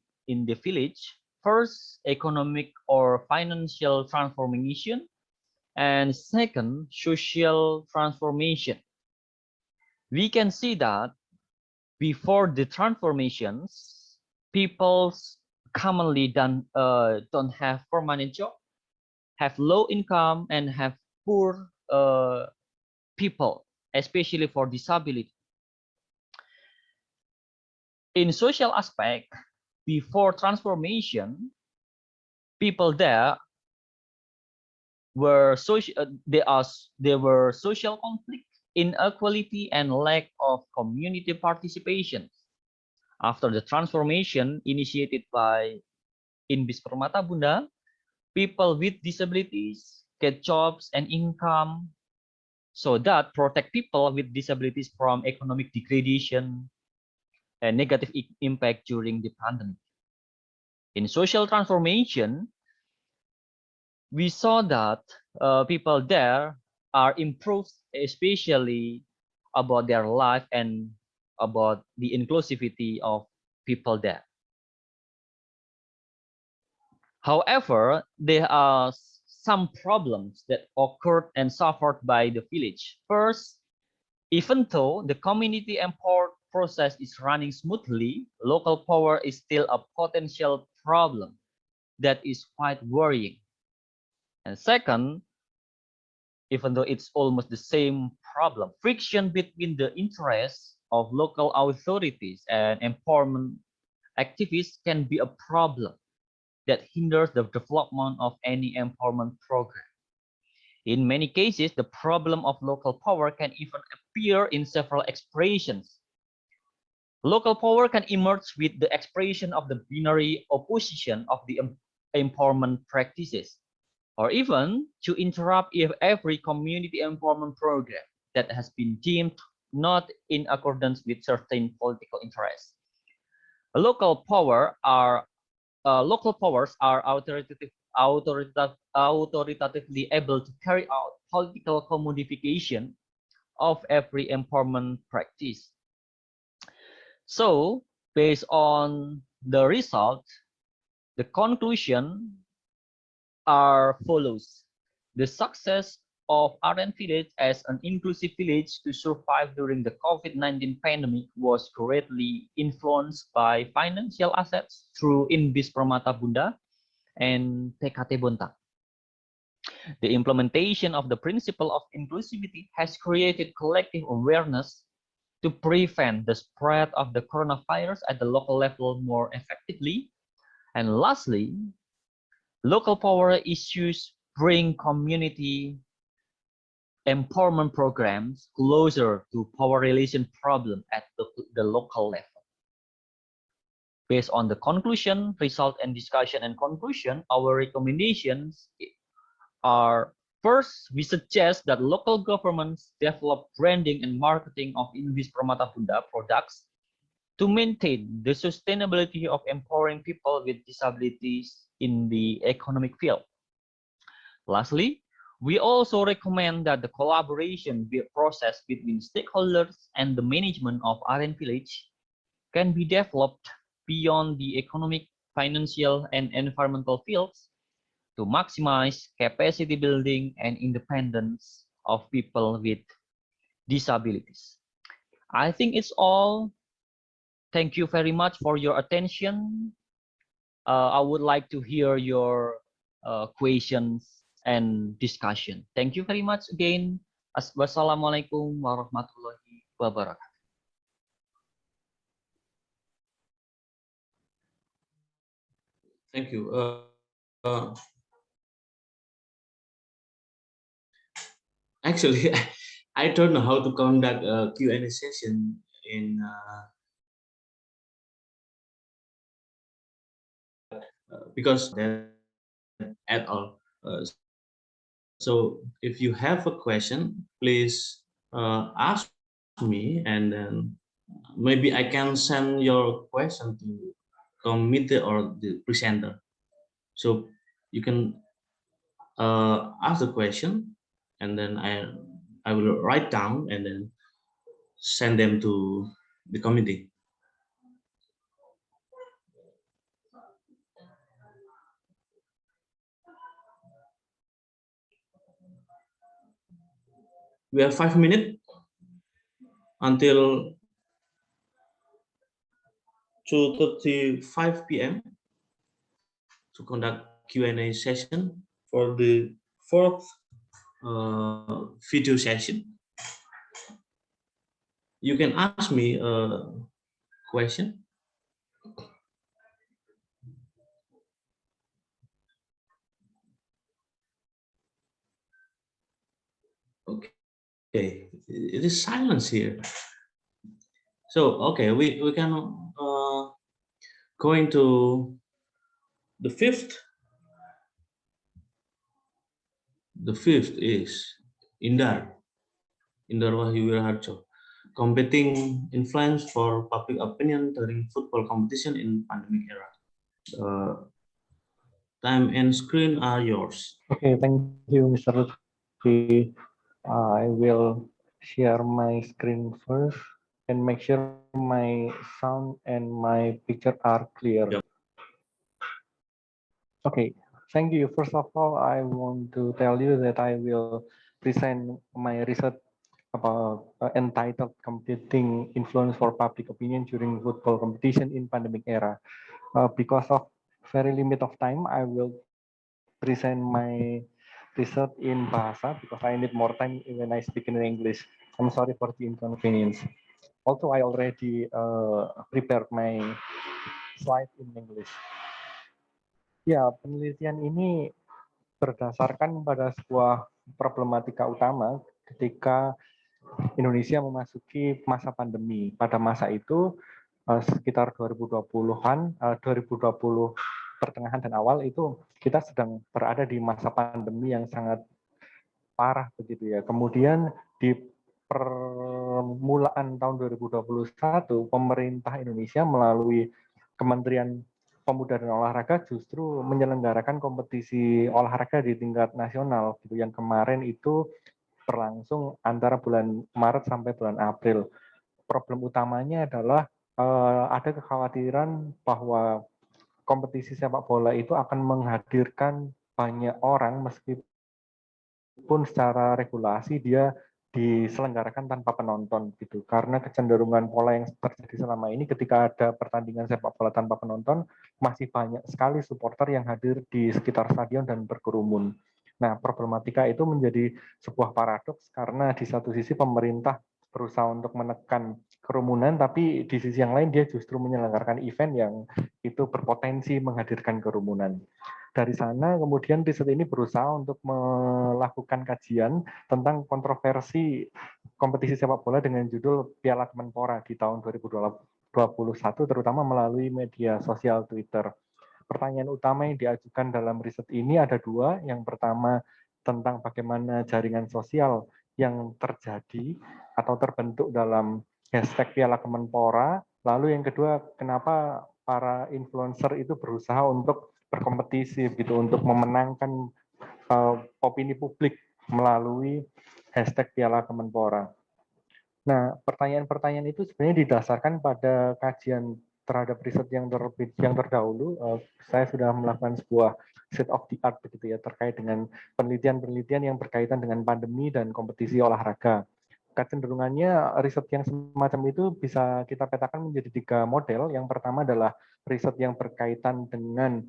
village. first, economic or financial transformation, and second, social transformation. We can see that before the transformations, people commonly don't have permanent job, have low income, and have poor people, especially for disability. In social aspect, before transformation, people there were there were social conflict, inequality, and lack of community participation. After the transformation initiated by Inbis Permata Bunda, people with disabilities get jobs and income, so that protect people with disabilities from economic degradation and negative impact during the pandemic. In social transformation, we saw that people there are improved, especially about their life and about the inclusivity of people there. However, there are some problems that occurred and suffered by the village. First, even though the community empowerment process is running smoothly, local power is still a potential problem that is quite worrying. And second, even though it's almost the same problem, friction between the interests of local authorities and empowerment activists can be a problem that hinders the development of any empowerment program. In many cases, the problem of local power can even appear in several expressions. Local power can emerge with the expression of the binary opposition of the empowerment practices, or even to interrupt every community empowerment program that has been deemed not in accordance with certain political interests. Local powers are authoritatively able to carry out political commodification of every empowerment practice. So, based on the result, the conclusion are follows. The success of Aren Village as an inclusive village to survive during the COVID-19 pandemic was greatly influenced by financial assets through Inbis Permata Bunda and PKT Bontang. The implementation of the principle of inclusivity has created collective awareness to prevent the spread of the coronavirus at the local level more effectively. And lastly, local power issues bring community empowerment programs closer to power relation problem at the local level. Based on the conclusion, result, and discussion and conclusion, our recommendations are: first, we suggest that local governments develop branding and marketing of Inbis Permata Bunda products to maintain the sustainability of empowering people with disabilities in the economic field. Lastly, we also recommend that the collaboration process between stakeholders and the management of Aren Village can be developed beyond the economic, financial, and environmental fields to maximize capacity building and independence of people with disabilities. I think it's all. Thank you very much for your attention. I would like to hear your questions and discussion. Thank you very much again. Wassalamualaikum warahmatullahi wabarakatuh. Thank you. Actually, I don't know how to conduct a Q&A session in because that at all. So if you have a question, please ask me, and then maybe I can send your question to committee or the presenter. So you can ask the question, and then I will write down and then send them to the committee. We have 5 minutes until 2:35 p.m. to conduct Q&A session for the fourth video session. You can ask me a question. Okay, it is silence here. So, okay, we can go into the fifth. The fifth is Indar Wahyu Wirharjo, competing influence for public opinion during football competition in pandemic era. Time and screen are yours. Okay, thank you, Mr. Lutfi. I will share my screen first and make sure my sound and my picture are clear. Yep. Okay, thank you. First of all, I want to tell you that I will present my research about entitled Competing Influence for Public Opinion During Football Competition in Pandemic Era. Because of very limit of time, I will present my research in Bahasa because I need more time when I speak in English. I'm sorry for the inconvenience. Also, I already prepared my slide in English. Ya, penelitian ini berdasarkan pada sebuah problematika utama ketika Indonesia memasuki masa pandemi. Pada masa itu sekitar 2020-an, 2020 pertengahan dan awal itu kita sedang berada di masa pandemi yang sangat parah begitu ya. Kemudian di permulaan tahun 2021 pemerintah Indonesia melalui Kementerian Pemuda dan Olahraga justru menyelenggarakan kompetisi olahraga di tingkat nasional gitu yang kemarin itu berlangsung antara bulan Maret sampai bulan April. Problem utamanya adalah ada kekhawatiran bahwa kompetisi sepak bola itu akan menghadirkan banyak orang meskipun secara regulasi dia diselenggarakan tanpa penonton gitu. Karena kecenderungan pola yang terjadi selama ini ketika ada pertandingan sepak bola tanpa penonton masih banyak sekali supporter yang hadir di sekitar stadion dan berkerumun. Nah, problematika itu menjadi sebuah paradoks karena di satu sisi pemerintah berusaha untuk menekan kerumunan, tapi di sisi yang lain dia justru menyelenggarakan event yang itu berpotensi menghadirkan kerumunan. Dari sana kemudian riset ini berusaha untuk melakukan kajian tentang kontroversi kompetisi sepak bola dengan judul Piala Kemenpora di tahun 2021 terutama melalui media sosial Twitter. Pertanyaan utama yang diajukan dalam riset ini ada dua. Yang pertama tentang bagaimana jaringan sosial yang terjadi atau terbentuk dalam hashtag Piala Kemenpora. Lalu yang kedua, kenapa para influencer itu berusaha untuk berkompetisi gitu untuk memenangkan opini publik melalui hashtag Piala Kemenpora. Nah, pertanyaan-pertanyaan itu sebenarnya didasarkan pada kajian terhadap riset yang terdahulu. Saya sudah melakukan sebuah state of the art begitu ya terkait dengan penelitian-penelitian yang berkaitan dengan pandemi dan kompetisi olahraga. Kecenderungannya riset yang semacam itu bisa kita petakan menjadi 3 model. Yang pertama adalah riset yang berkaitan dengan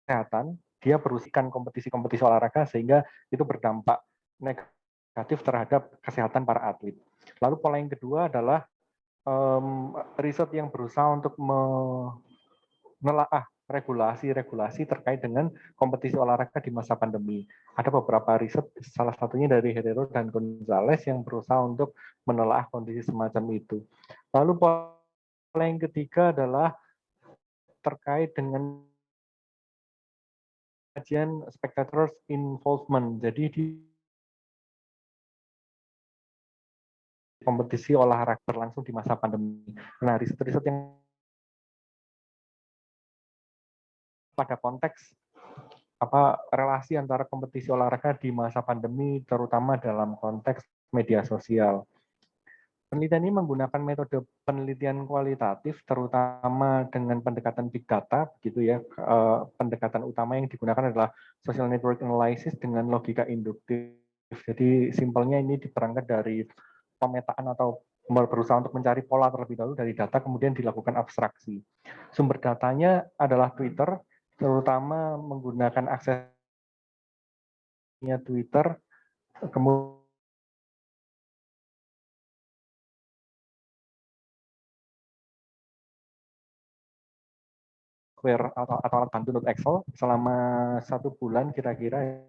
kesehatan, dia berusikan kompetisi-kompetisi olahraga sehingga itu berdampak negatif terhadap kesehatan para atlet. Lalu pola yang kedua adalah riset yang berusaha untuk menelaah regulasi-regulasi terkait dengan kompetisi olahraga di masa pandemi. Ada beberapa riset, salah satunya dari Herrero dan Gonzalez yang berusaha untuk menelaah kondisi semacam itu. Lalu pola yang ketiga adalah terkait dengan kajian spectators involvement. Jadi di kompetisi olahraga berlangsung di masa pandemi. Nah, riset-riset yang pada konteks relasi antara kompetisi olahraga di masa pandemi terutama dalam konteks media sosial. Penelitian ini menggunakan metode penelitian kualitatif, terutama dengan pendekatan big data, begitu ya. Pendekatan utama yang digunakan adalah social network analysis dengan logika induktif. Jadi simpelnya ini diperangkat dari pemetaan atau berusaha untuk mencari pola terlebih dahulu dari data, kemudian dilakukan abstraksi. Sumber datanya adalah Twitter, terutama menggunakan aksesnya Twitter, kemudian software atau alat bantu untuk Excel selama 1 bulan kira-kira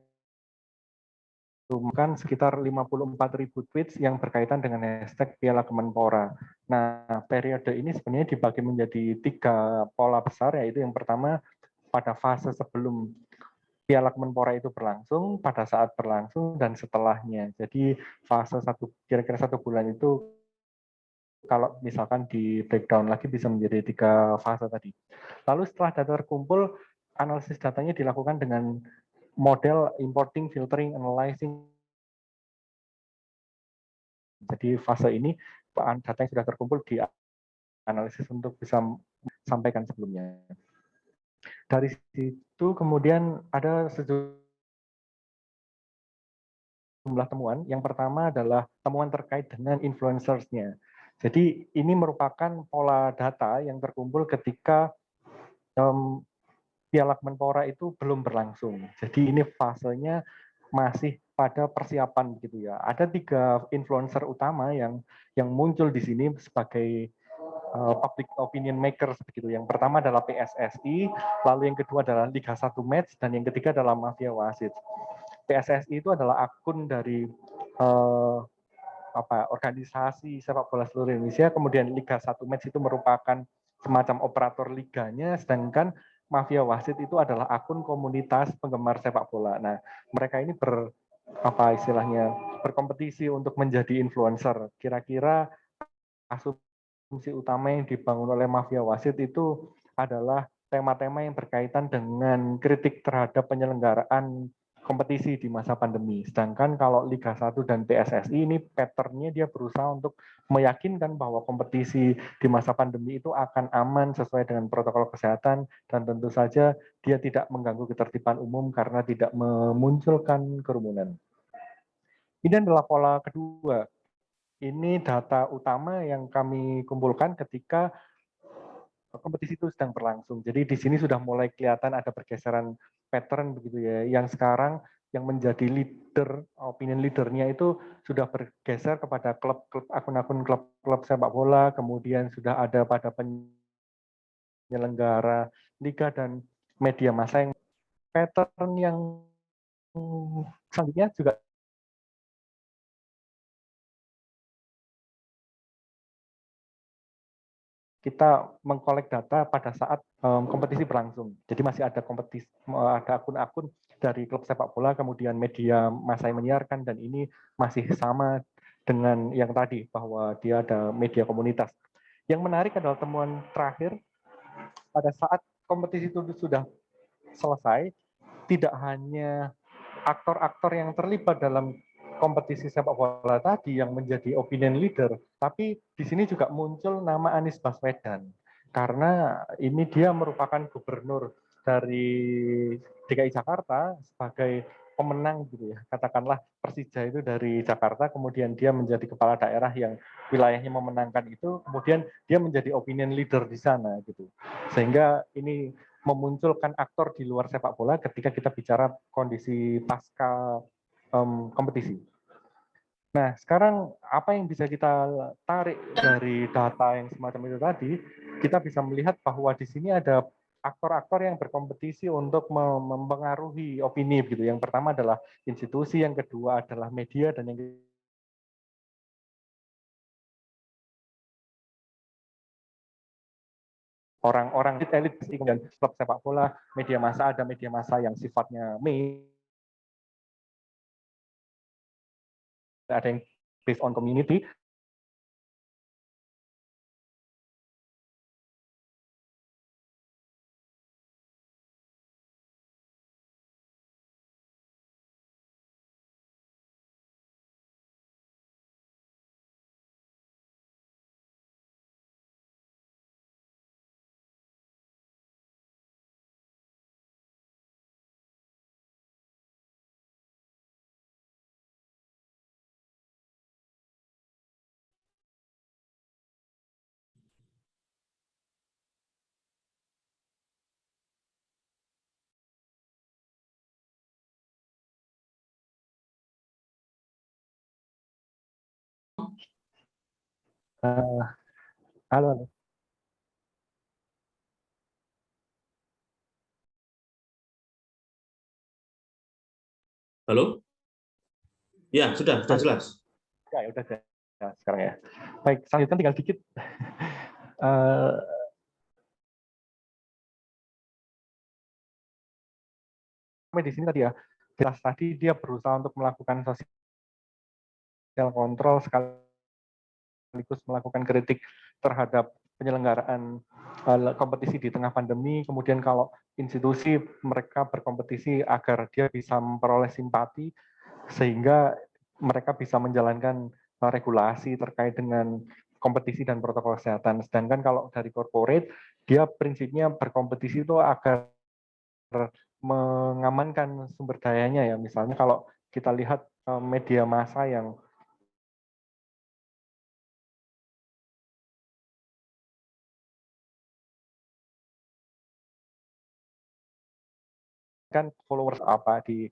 kan sekitar 54.000 tweets yang berkaitan dengan hashtag Piala Kemenpora. Nah, periode ini sebenarnya dibagi menjadi 3 pola besar, yaitu yang pertama pada fase sebelum Piala Kemenpora itu berlangsung, pada saat berlangsung, dan setelahnya. Jadi fase kira-kira 1 bulan itu kalau misalkan di breakdown lagi bisa menjadi 3 fase tadi. Lalu setelah data terkumpul, analisis datanya dilakukan dengan model importing, filtering, analyzing. Jadi fase ini data yang sudah terkumpul dianalisis untuk bisa sampaikan sebelumnya. Dari situ kemudian ada sejumlah temuan. Yang pertama adalah temuan terkait dengan influencers-nya. Jadi ini merupakan pola data yang terkumpul ketika Piala Kemenpora itu belum berlangsung. Jadi ini fasenya masih pada persiapan gitu ya. Ada 3 influencer utama yang muncul di sini sebagai public opinion makers begitu. Yang pertama adalah PSSI, lalu yang kedua adalah Liga 1 Match, dan yang ketiga adalah Mafia Wasit. PSSI itu adalah akun dari organisasi sepak bola seluruh Indonesia, kemudian Liga 1 Match itu merupakan semacam operator liganya, sedangkan Mafia Wasit itu adalah akun komunitas penggemar sepak bola. Nah, mereka ini istilahnya berkompetisi untuk menjadi influencer. Kira-kira asumsi utama yang dibangun oleh Mafia Wasit itu adalah tema-tema yang berkaitan dengan kritik terhadap penyelenggaraan kompetisi di masa pandemi. Sedangkan kalau Liga 1 dan PSSI ini pattern-nya dia berusaha untuk meyakinkan bahwa kompetisi di masa pandemi itu akan aman sesuai dengan protokol kesehatan, dan tentu saja dia tidak mengganggu ketertiban umum karena tidak memunculkan kerumunan. Ini adalah pola kedua. Ini data utama yang kami kumpulkan ketika kompetisi itu sedang berlangsung. Jadi di sini sudah mulai kelihatan ada pergeseran pattern begitu ya. Yang sekarang yang menjadi leader, opinion leadernya itu sudah bergeser kepada klub-klub, akun-akun klub-klub sepak bola, kemudian sudah ada pada penyelenggara liga dan media massa. Yang pattern yang selanjutnya juga kita mengkolek data pada saat kompetisi berlangsung. Jadi masih ada ada akun-akun dari klub sepak bola, kemudian media massa yang menyiarkan, dan ini masih sama dengan yang tadi bahwa dia ada media komunitas. Yang menarik adalah temuan terakhir pada saat kompetisi itu sudah selesai, tidak hanya aktor-aktor yang terlibat dalam kompetisi sepak bola tadi yang menjadi opinion leader, tapi di sini juga muncul nama Anies Baswedan karena ini dia merupakan gubernur dari DKI Jakarta sebagai pemenang gitu ya. Katakanlah Persija itu dari Jakarta, kemudian dia menjadi kepala daerah yang wilayahnya memenangkan itu, kemudian dia menjadi opinion leader di sana gitu. Sehingga ini memunculkan aktor di luar sepak bola ketika kita bicara kondisi pasca kompetisi. Nah, sekarang apa yang bisa kita tarik dari data yang semacam itu tadi? Kita bisa melihat bahwa di sini ada aktor-aktor yang berkompetisi untuk mempengaruhi opini gitu. Yang pertama adalah institusi, yang kedua adalah media, dan yang orang-orang elit, kemudian klub sepak bola, media massa, ada media massa yang sifatnya ada yang based on community, Halo, halo. Halo? Ya, sudah jelas. Ya, udah ya, sekarang ya. Baik, selanjutnya tinggal dikit. Di sini tadi ya, jelas tadi dia berusaha untuk melakukan sosial kontrol sekaligus melakukan kritik terhadap penyelenggaraan kompetisi di tengah pandemi. Kemudian kalau institusi mereka berkompetisi agar dia bisa memperoleh simpati sehingga mereka bisa menjalankan regulasi terkait dengan kompetisi dan protokol kesehatan. Sedangkan kalau dari corporate, dia prinsipnya berkompetisi itu agar mengamankan sumber dayanya ya. Misalnya kalau kita lihat media massa yang kan followers apa di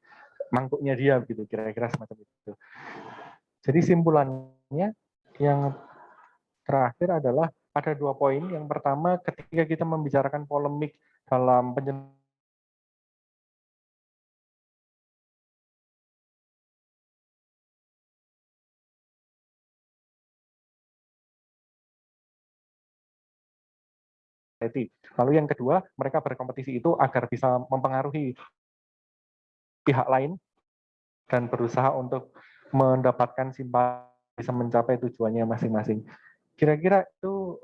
mangkuknya dia gitu, kira-kira semacam itu. Jadi simpulannya yang terakhir adalah ada 2 poin. Yang pertama, ketika kita membicarakan polemik dalam penyelenggaraan lalu yang kedua, mereka berkompetisi itu agar bisa mempengaruhi pihak lain dan berusaha untuk mendapatkan simpati bisa mencapai tujuannya masing-masing. Kira-kira itu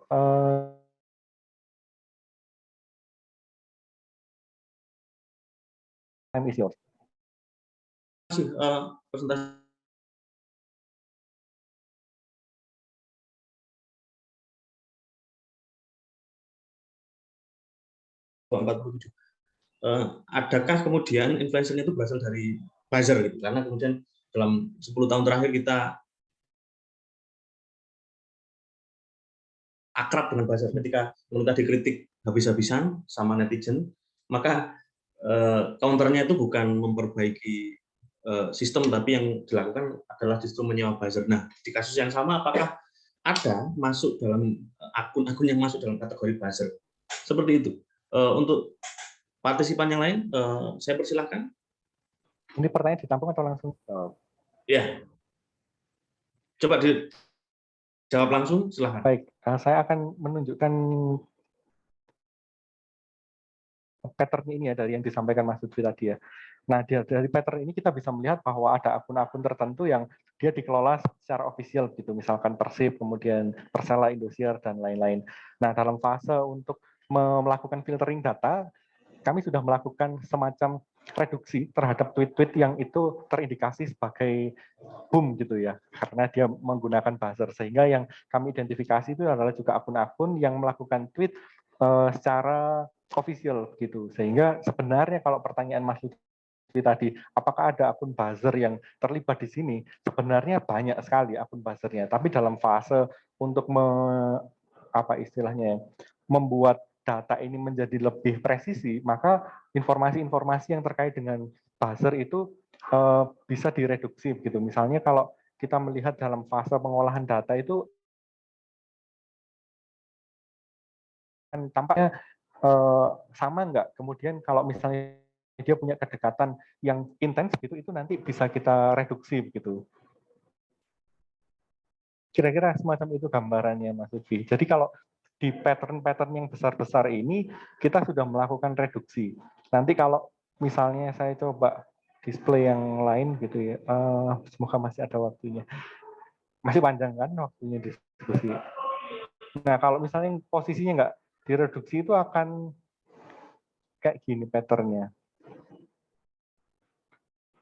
time is yours. Terima kasih presentasi. Adakah kemudian influencer-nya itu berasal dari buzzer gitu? Karena kemudian dalam 10 tahun terakhir kita akrab dengan buzzer. Ketika dikritik habis-habisan sama netizen, maka counternya itu bukan memperbaiki sistem, tapi yang dilakukan adalah justru menyewa buzzer. Nah, di kasus yang sama, apakah ada masuk dalam akun-akun yang masuk dalam kategori buzzer? Seperti itu. Untuk partisipan yang lain, saya persilahkan. Ini pertanyaan ditampung atau langsung? Ya, coba dijawab langsung, silahkan. Baik, saya akan menunjukkan pattern ini ya dari yang disampaikan Mas Lutfi tadi ya. Nah, dari pattern ini kita bisa melihat bahwa ada akun-akun tertentu yang dia dikelola secara official gitu, misalkan Persib, kemudian Persela, Indosiar, dan lain-lain. Nah, dalam fase untuk melakukan filtering data, kami sudah melakukan semacam reduksi terhadap tweet-tweet yang itu terindikasi sebagai boom gitu ya, karena dia menggunakan buzzer. Sehingga yang kami identifikasi itu adalah juga akun-akun yang melakukan tweet secara official gitu. Sehingga sebenarnya kalau pertanyaan Mas Lutfi tadi, apakah ada akun buzzer yang terlibat di sini? Sebenarnya banyak sekali akun buzzernya, tapi dalam fase untuk apa istilahnya, membuat data ini menjadi lebih presisi, maka informasi-informasi yang terkait dengan buzzer itu bisa direduksi gitu. Misalnya kalau kita melihat dalam fase pengolahan data itu kan tampaknya sama nggak? Kemudian kalau misalnya dia punya kedekatan yang intens gitu, itu nanti bisa kita reduksi gitu. Kira-kira semacam itu gambarannya Mas Lutfi. Jadi kalau di pattern-pattern yang besar-besar ini kita sudah melakukan reduksi. Nanti kalau misalnya saya coba display yang lain gitu ya, semoga masih ada waktunya. Masih panjang kan waktunya diskusi. Nah kalau misalnya posisinya nggak direduksi itu akan kayak gini patternnya.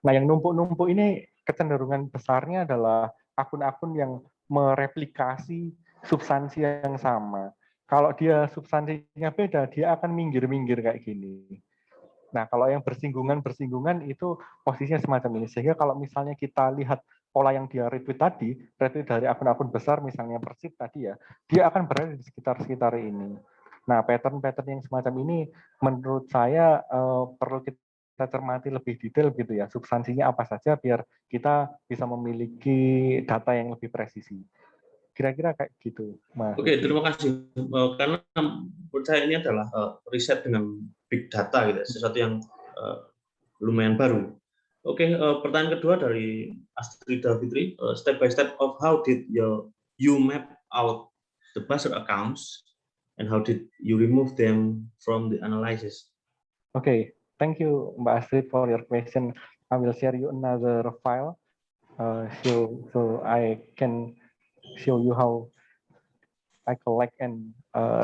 Nah yang numpuk-numpuk ini kecenderungan besarnya adalah akun-akun yang mereplikasi substansi yang sama. Kalau dia substansinya beda, dia akan minggir-minggir kayak gini. Nah, kalau yang bersinggungan itu posisinya semacam ini. Sehingga kalau misalnya kita lihat pola yang dia retweet tadi, retweet dari akun-akun besar, misalnya Persib tadi ya, dia akan berada di sekitar ini. Nah, pattern-pattern yang semacam ini menurut saya perlu kita kita cermati lebih detail gitu ya, substansinya apa saja biar kita bisa memiliki data yang lebih presisi. Kira-kira kayak gitu, Mas. Oke, terima kasih. Karena menurut saya ini adalah riset dengan big data gitu, sesuatu yang lumayan baru. Oke, pertanyaan kedua dari Astrida Fitri, step by step of how did you map out the buzzer accounts and how did you remove them from the analysis? Okay, thank you, Mbak Astrid, for your question. I will share you another file so I can show you how I collect and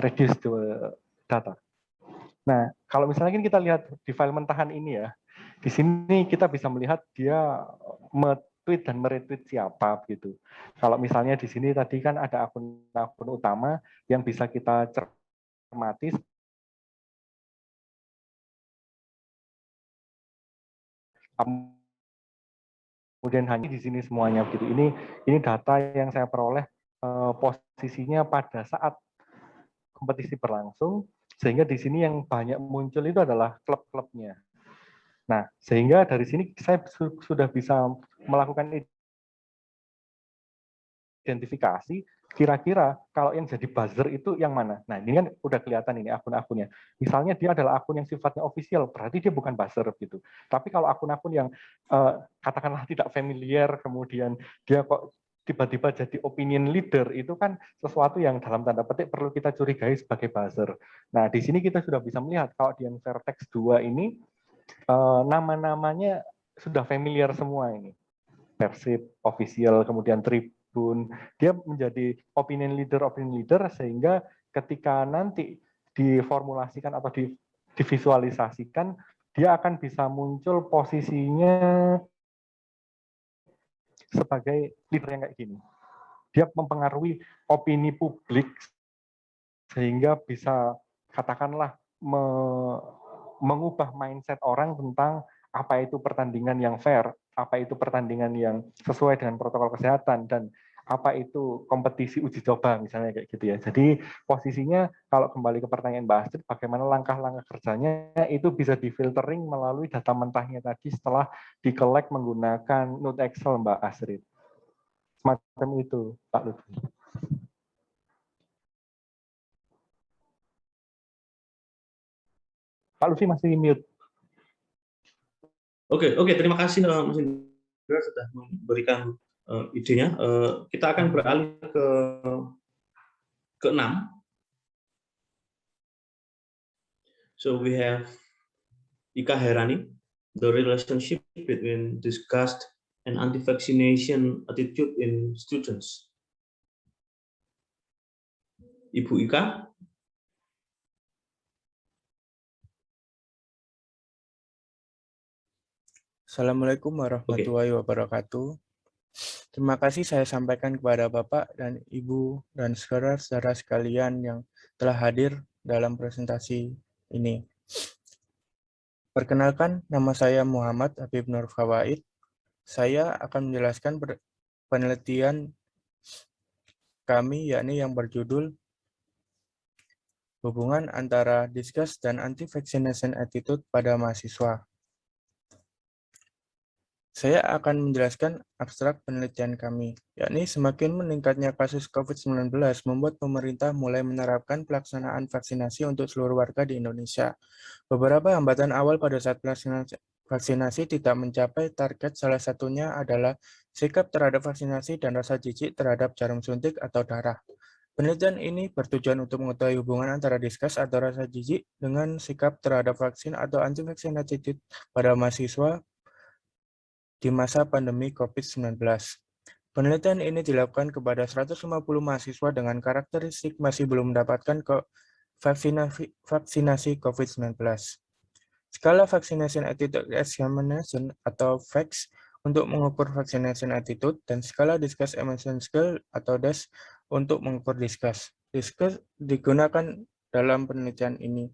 reduce the data. Nah, kalau misalnya kita lihat di file mentahan ini ya, di sini kita bisa melihat dia me-tweet dan meretweet siapa gitu. Kalau misalnya di sini tadi kan ada akun-akun utama yang bisa kita cermati. Kemudian hanya di sini semuanya gitu. Ini data yang saya peroleh posisinya pada saat kompetisi berlangsung, sehingga di sini yang banyak muncul itu adalah klub-klubnya. Nah, sehingga dari sini saya sudah bisa melakukan identifikasi kira-kira kalau yang jadi buzzer itu yang mana. Nah, ini kan udah kelihatan ini akun-akunnya. Misalnya dia adalah akun yang sifatnya official, berarti dia bukan buzzer gitu. Tapi kalau akun-akun yang katakanlah tidak familiar, kemudian dia kok tiba-tiba jadi opinion leader, itu kan sesuatu yang dalam tanda petik perlu kita curigai sebagai buzzer. Nah, di sini kita sudah bisa melihat kalau di yang Vertex 2 ini nama-namanya sudah familiar semua ini. Persib, official, kemudian Tribun, dia menjadi opinion leader sehingga ketika nanti diformulasikan atau divisualisasikan, dia akan bisa muncul posisinya sebagai leader yang kayak gini. Dia mempengaruhi opini publik sehingga bisa katakanlah mengubah mindset orang tentang apa itu pertandingan yang fair, apa itu pertandingan yang sesuai dengan protokol kesehatan, dan apa itu kompetisi uji coba misalnya kayak gitu ya. Jadi posisinya kalau kembali ke pertanyaan Mbak Astrid, bagaimana langkah-langkah kerjanya itu bisa difiltering melalui data mentahnya tadi setelah di-collect menggunakan Node Excel Mbak Astrid. Semacam itu Pak Lutfi. Pak Lutfi masih mute. Oke, terima kasih Mas Indra sudah memberikan idenya. Kita akan beralih ke 6. So we have Ika Herani, the relationship between disgust and anti-vaccination attitude in students. Ibu Ika. Assalamualaikum warahmatullahi wabarakatuh. Terima kasih saya sampaikan kepada Bapak dan Ibu dan saudara-saudara sekalian yang telah hadir dalam presentasi ini. Perkenalkan, nama saya Muhammad Habib Nur Fawaid. Saya akan menjelaskan penelitian kami, yakni yang berjudul Hubungan antara disgust dan anti-vaccination attitude pada mahasiswa. Saya akan menjelaskan abstrak penelitian kami, yakni semakin meningkatnya kasus COVID-19 membuat pemerintah mulai menerapkan pelaksanaan vaksinasi untuk seluruh warga di Indonesia. Beberapa hambatan awal pada saat vaksinasi tidak mencapai target, salah satunya adalah sikap terhadap vaksinasi dan rasa jijik terhadap jarum suntik atau darah. Penelitian ini bertujuan untuk mengetahui hubungan antara disgust atau rasa jijik dengan sikap terhadap vaksin atau anti-vaksin attitude pada mahasiswa di masa pandemi COVID-19. Penelitian ini dilakukan kepada 150 mahasiswa dengan karakteristik masih belum mendapatkan vaksinasi COVID-19. Skala Vaccination Attitude Examination atau VAX untuk mengukur vaccination attitude, dan skala Disgust Emotion Scale atau DES untuk mengukur disgust. Disgust digunakan dalam penelitian ini.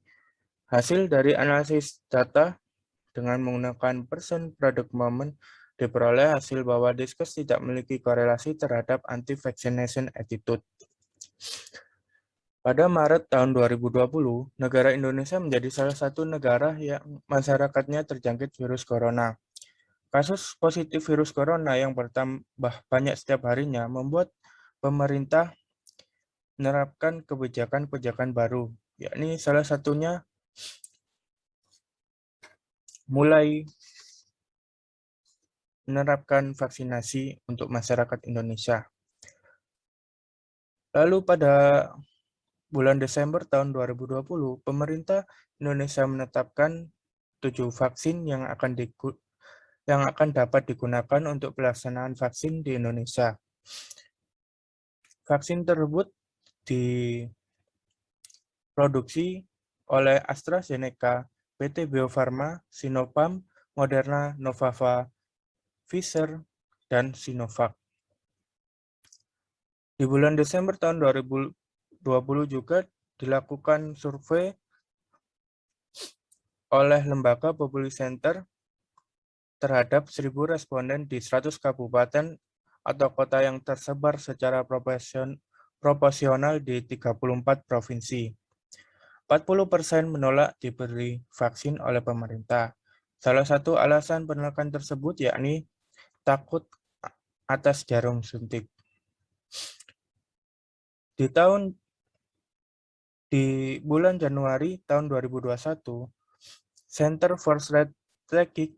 Hasil dari analisis data dengan menggunakan person product moment diperoleh hasil bahwa disgust tidak memiliki korelasi terhadap anti-vaccination attitude. Pada Maret tahun 2020, negara Indonesia menjadi salah satu negara yang masyarakatnya terjangkit virus corona. Kasus positif virus corona yang bertambah banyak setiap harinya membuat pemerintah menerapkan kebijakan-kebijakan baru, yakni salah satunya mulai menerapkan vaksinasi untuk masyarakat Indonesia. Lalu pada bulan Desember tahun 2020, pemerintah Indonesia menetapkan 7 vaksin yang akan dapat digunakan untuk pelaksanaan vaksin di Indonesia. Vaksin tersebut diproduksi oleh AstraZeneca, PT Bio Farma, Sinopharm, Moderna, Novavax, Pfizer, dan Sinovac. Di bulan Desember tahun 2020 juga dilakukan survei oleh lembaga Populi Center terhadap 1.000 responden di 100 kabupaten atau kota yang tersebar secara proporsional di 34 provinsi. 40% menolak diberi vaksin oleh pemerintah. Salah satu alasan penolakan tersebut yakni takut atas jarum suntik. Di bulan Januari tahun 2021, Center for Strategic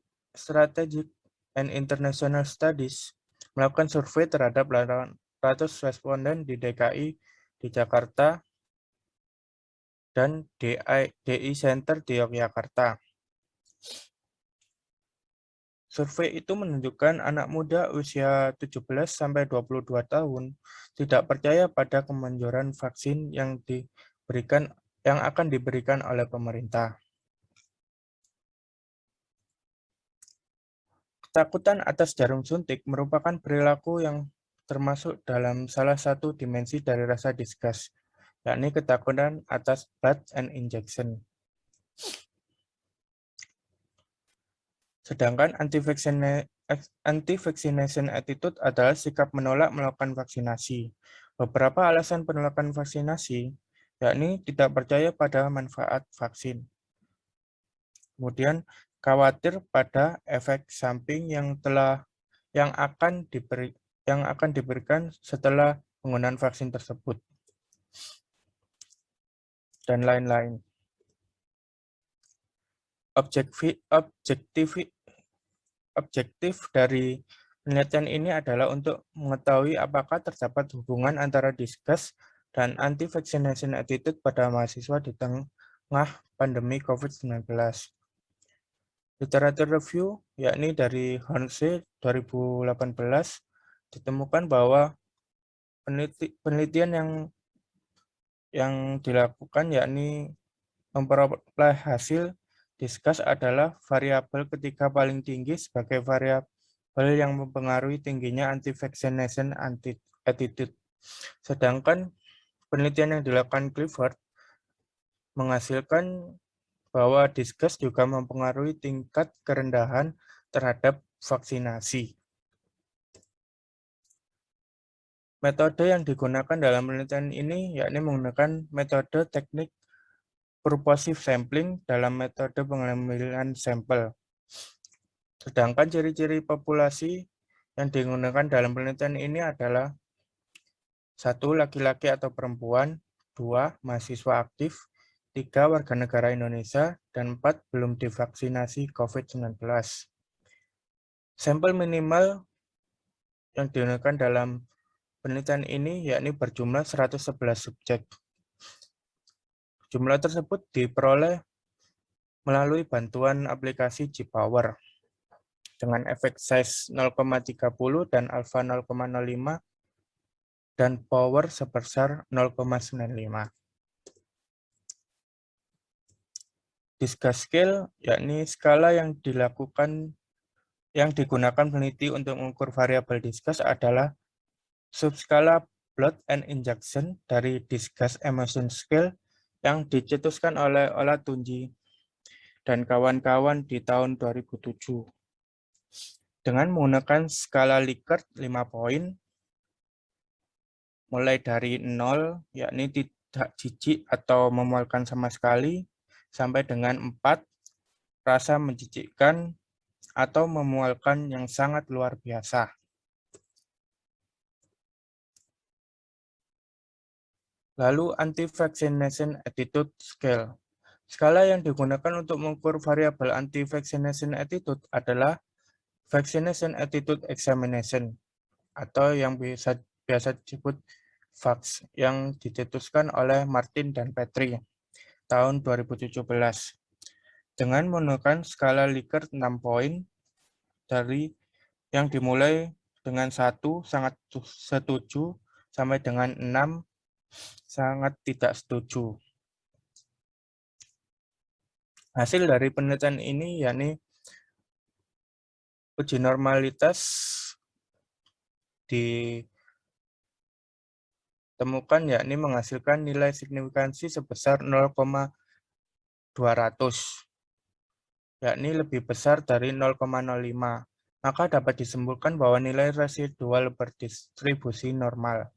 and International Studies melakukan survei terhadap 800 responden di DKI, di Jakarta, dan DI Center di Yogyakarta. Survei itu menunjukkan anak muda usia 17-22 tahun tidak percaya pada kemanjuran vaksin yang akan diberikan oleh pemerintah. Ketakutan atas jarum suntik merupakan perilaku yang termasuk dalam salah satu dimensi dari rasa disgust, yakni ketakutan atas blood and injection. Sedangkan anti-vaccination attitude adalah sikap menolak melakukan vaksinasi. Beberapa alasan penolakan vaksinasi, yakni tidak percaya pada manfaat vaksin. Kemudian khawatir pada efek samping yang akan diberikan setelah penggunaan vaksin tersebut, dan lain-lain. Objektif dari penelitian ini adalah untuk mengetahui apakah terdapat hubungan antara disgust dan anti-vaccination attitude pada mahasiswa di tengah pandemi COVID-19. Literature review, yakni dari Hornsey 2018, ditemukan bahwa penelitian yang dilakukan yakni memperoleh hasil disgust adalah variabel ketiga paling tinggi sebagai variabel yang mempengaruhi tingginya anti-vaccination attitude. Sedangkan penelitian yang dilakukan Clifford menghasilkan bahwa disgust juga mempengaruhi tingkat kerendahan terhadap vaksinasi. Metode yang digunakan dalam penelitian ini yakni menggunakan metode teknik purposive sampling dalam metode pengambilan sampel. Sedangkan ciri-ciri populasi yang digunakan dalam penelitian ini adalah 1. Laki-laki atau perempuan, 2. Mahasiswa aktif, 3. Warga negara Indonesia, dan 4. Belum divaksinasi COVID-19. Sampel minimal yang digunakan dalam penelitian ini yakni berjumlah 111 subjek. Jumlah tersebut diperoleh melalui bantuan aplikasi Gpower dengan efek size 0,30 dan alpha 0,05 dan power sebesar 0,95. Disgust scale yakni skala yang digunakan peneliti untuk mengukur variabel disgust adalah subskala blood and injection dari Disgust Emotion Scale yang dicetuskan oleh Ola Tunji dan kawan-kawan di tahun 2007. Dengan menggunakan skala Likert 5 poin, mulai dari 0, yakni tidak jijik atau memualkan sama sekali, sampai dengan 4, rasa menjijikkan atau memualkan yang sangat luar biasa. Lalu anti-vaccination attitude scale. Skala yang digunakan untuk mengukur variabel anti-vaccination attitude adalah Vaccination Attitude Examination atau yang biasa disebut VAX yang dicetuskan oleh Martin dan Petri tahun 2017 dengan menggunakan skala Likert 6 poin dari yang dimulai dengan 1 sangat setuju sampai dengan 6 sangat tidak setuju. Hasil dari penelitian ini yakni uji normalitas ditemukan yakni menghasilkan nilai signifikansi sebesar 0,200 yakni lebih besar dari 0,05. Maka dapat disimpulkan bahwa nilai residual berdistribusi normal.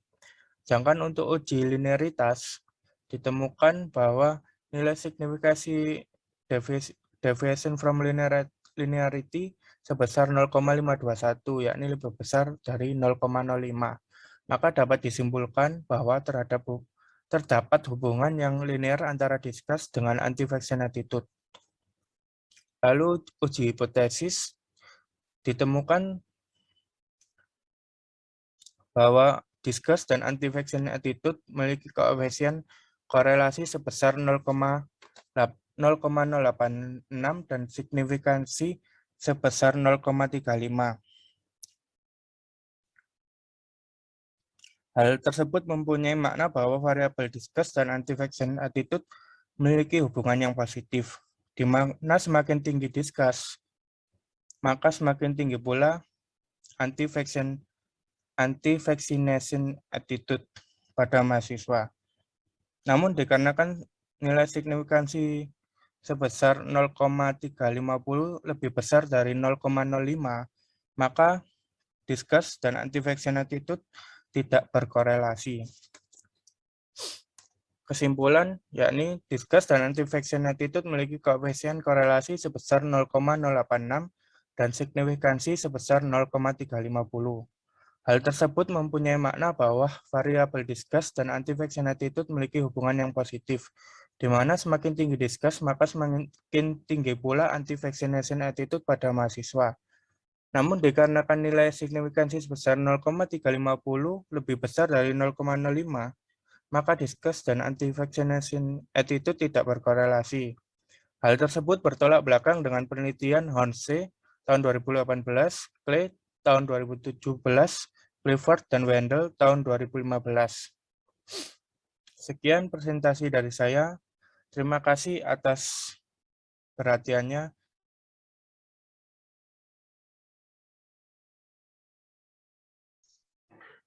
Sedangkan untuk uji linearitas ditemukan bahwa nilai signifikansi deviation from linearity sebesar 0,521, yakni lebih besar dari 0,05. Maka dapat disimpulkan bahwa terdapat hubungan yang linear antara discuss dengan anti-vaccine attitude. Lalu uji hipotesis ditemukan bahwa discuss dan anti-vaccine attitude memiliki koefisien korelasi sebesar 0,086 dan signifikansi sebesar 0,35. Hal tersebut mempunyai makna bahwa variabel discuss dan anti-vaccine attitude memiliki hubungan yang positif, di mana semakin tinggi discuss, maka semakin tinggi pula anti-vaccination attitude pada mahasiswa. Namun dikarenakan nilai signifikansi sebesar 0,350 lebih besar dari 0,05, maka discuss dan anti-vaccine attitude tidak berkorelasi. Kesimpulan, yakni discuss dan anti-vaccine attitude memiliki koefisien korelasi sebesar 0,086 dan signifikansi sebesar 0,350. Hal tersebut mempunyai makna bahwa variabel discuss dan anti-vaccine attitude memiliki hubungan yang positif, di mana semakin tinggi discuss, maka semakin tinggi pula anti-vaccination attitude pada mahasiswa. Namun dikarenakan nilai signifikansi sebesar 0,350 lebih besar dari 0,05, maka discuss dan anti-vaccination attitude tidak berkorelasi. Hal tersebut bertolak belakang dengan penelitian Hornsey tahun 2018, Clay tahun 2017, Clifford dan Wendell tahun 2015. Sekian presentasi dari saya. Terima kasih atas perhatiannya.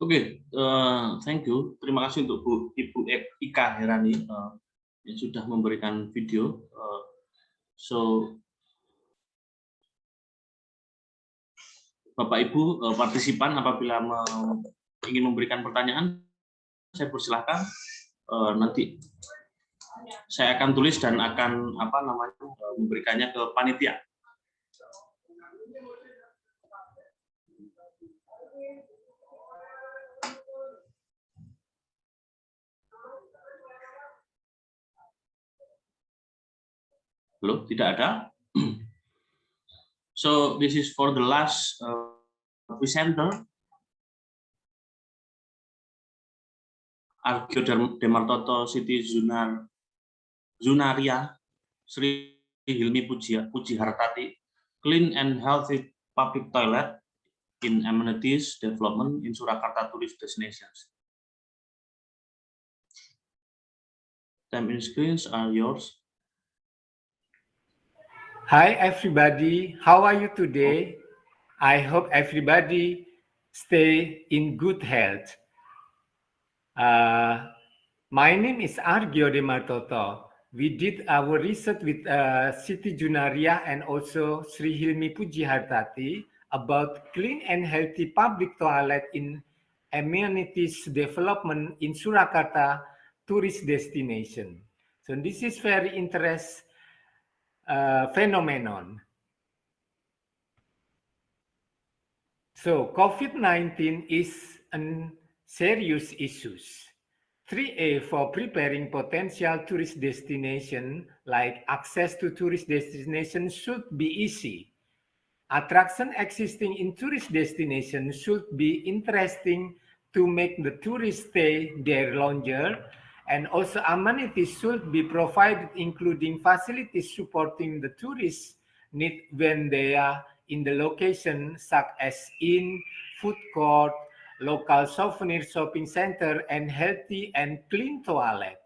Oke, thank you. Terima kasih untuk Ibu Ika Herani yang sudah memberikan video. Bapak Ibu partisipan apabila ingin memberikan pertanyaan, saya persilahkan. Nanti saya akan tulis dan akan memberikannya ke panitia. Belum, tidak ada. So this is for the last presenter, Argyo Demartoto Siti Zunaria Sri Hilmi Pujihartati, Clean and Healthy Public Toilet in Amenities Development in Surakarta Tourist Destinations. Time and screens are yours. Hi everybody, how are you today? I hope everybody stay in good health. My name is Argyo Demartoto. We did our research with Siti Junaria and also Sri Hilmi Pujihartati about clean and healthy public toilet in amenities development in Surakarta tourist destination. So this is very interesting phenomenon. So COVID-19 is a serious issue. 3A for preparing potential tourist destination, like access to tourist destination should be easy. Attraction existing in tourist destination should be interesting to make the tourist stay there longer, and also amenities should be provided, including facilities supporting the tourists' need when they are in the location, such as inn, food court, local souvenir shopping center, and healthy and clean toilet.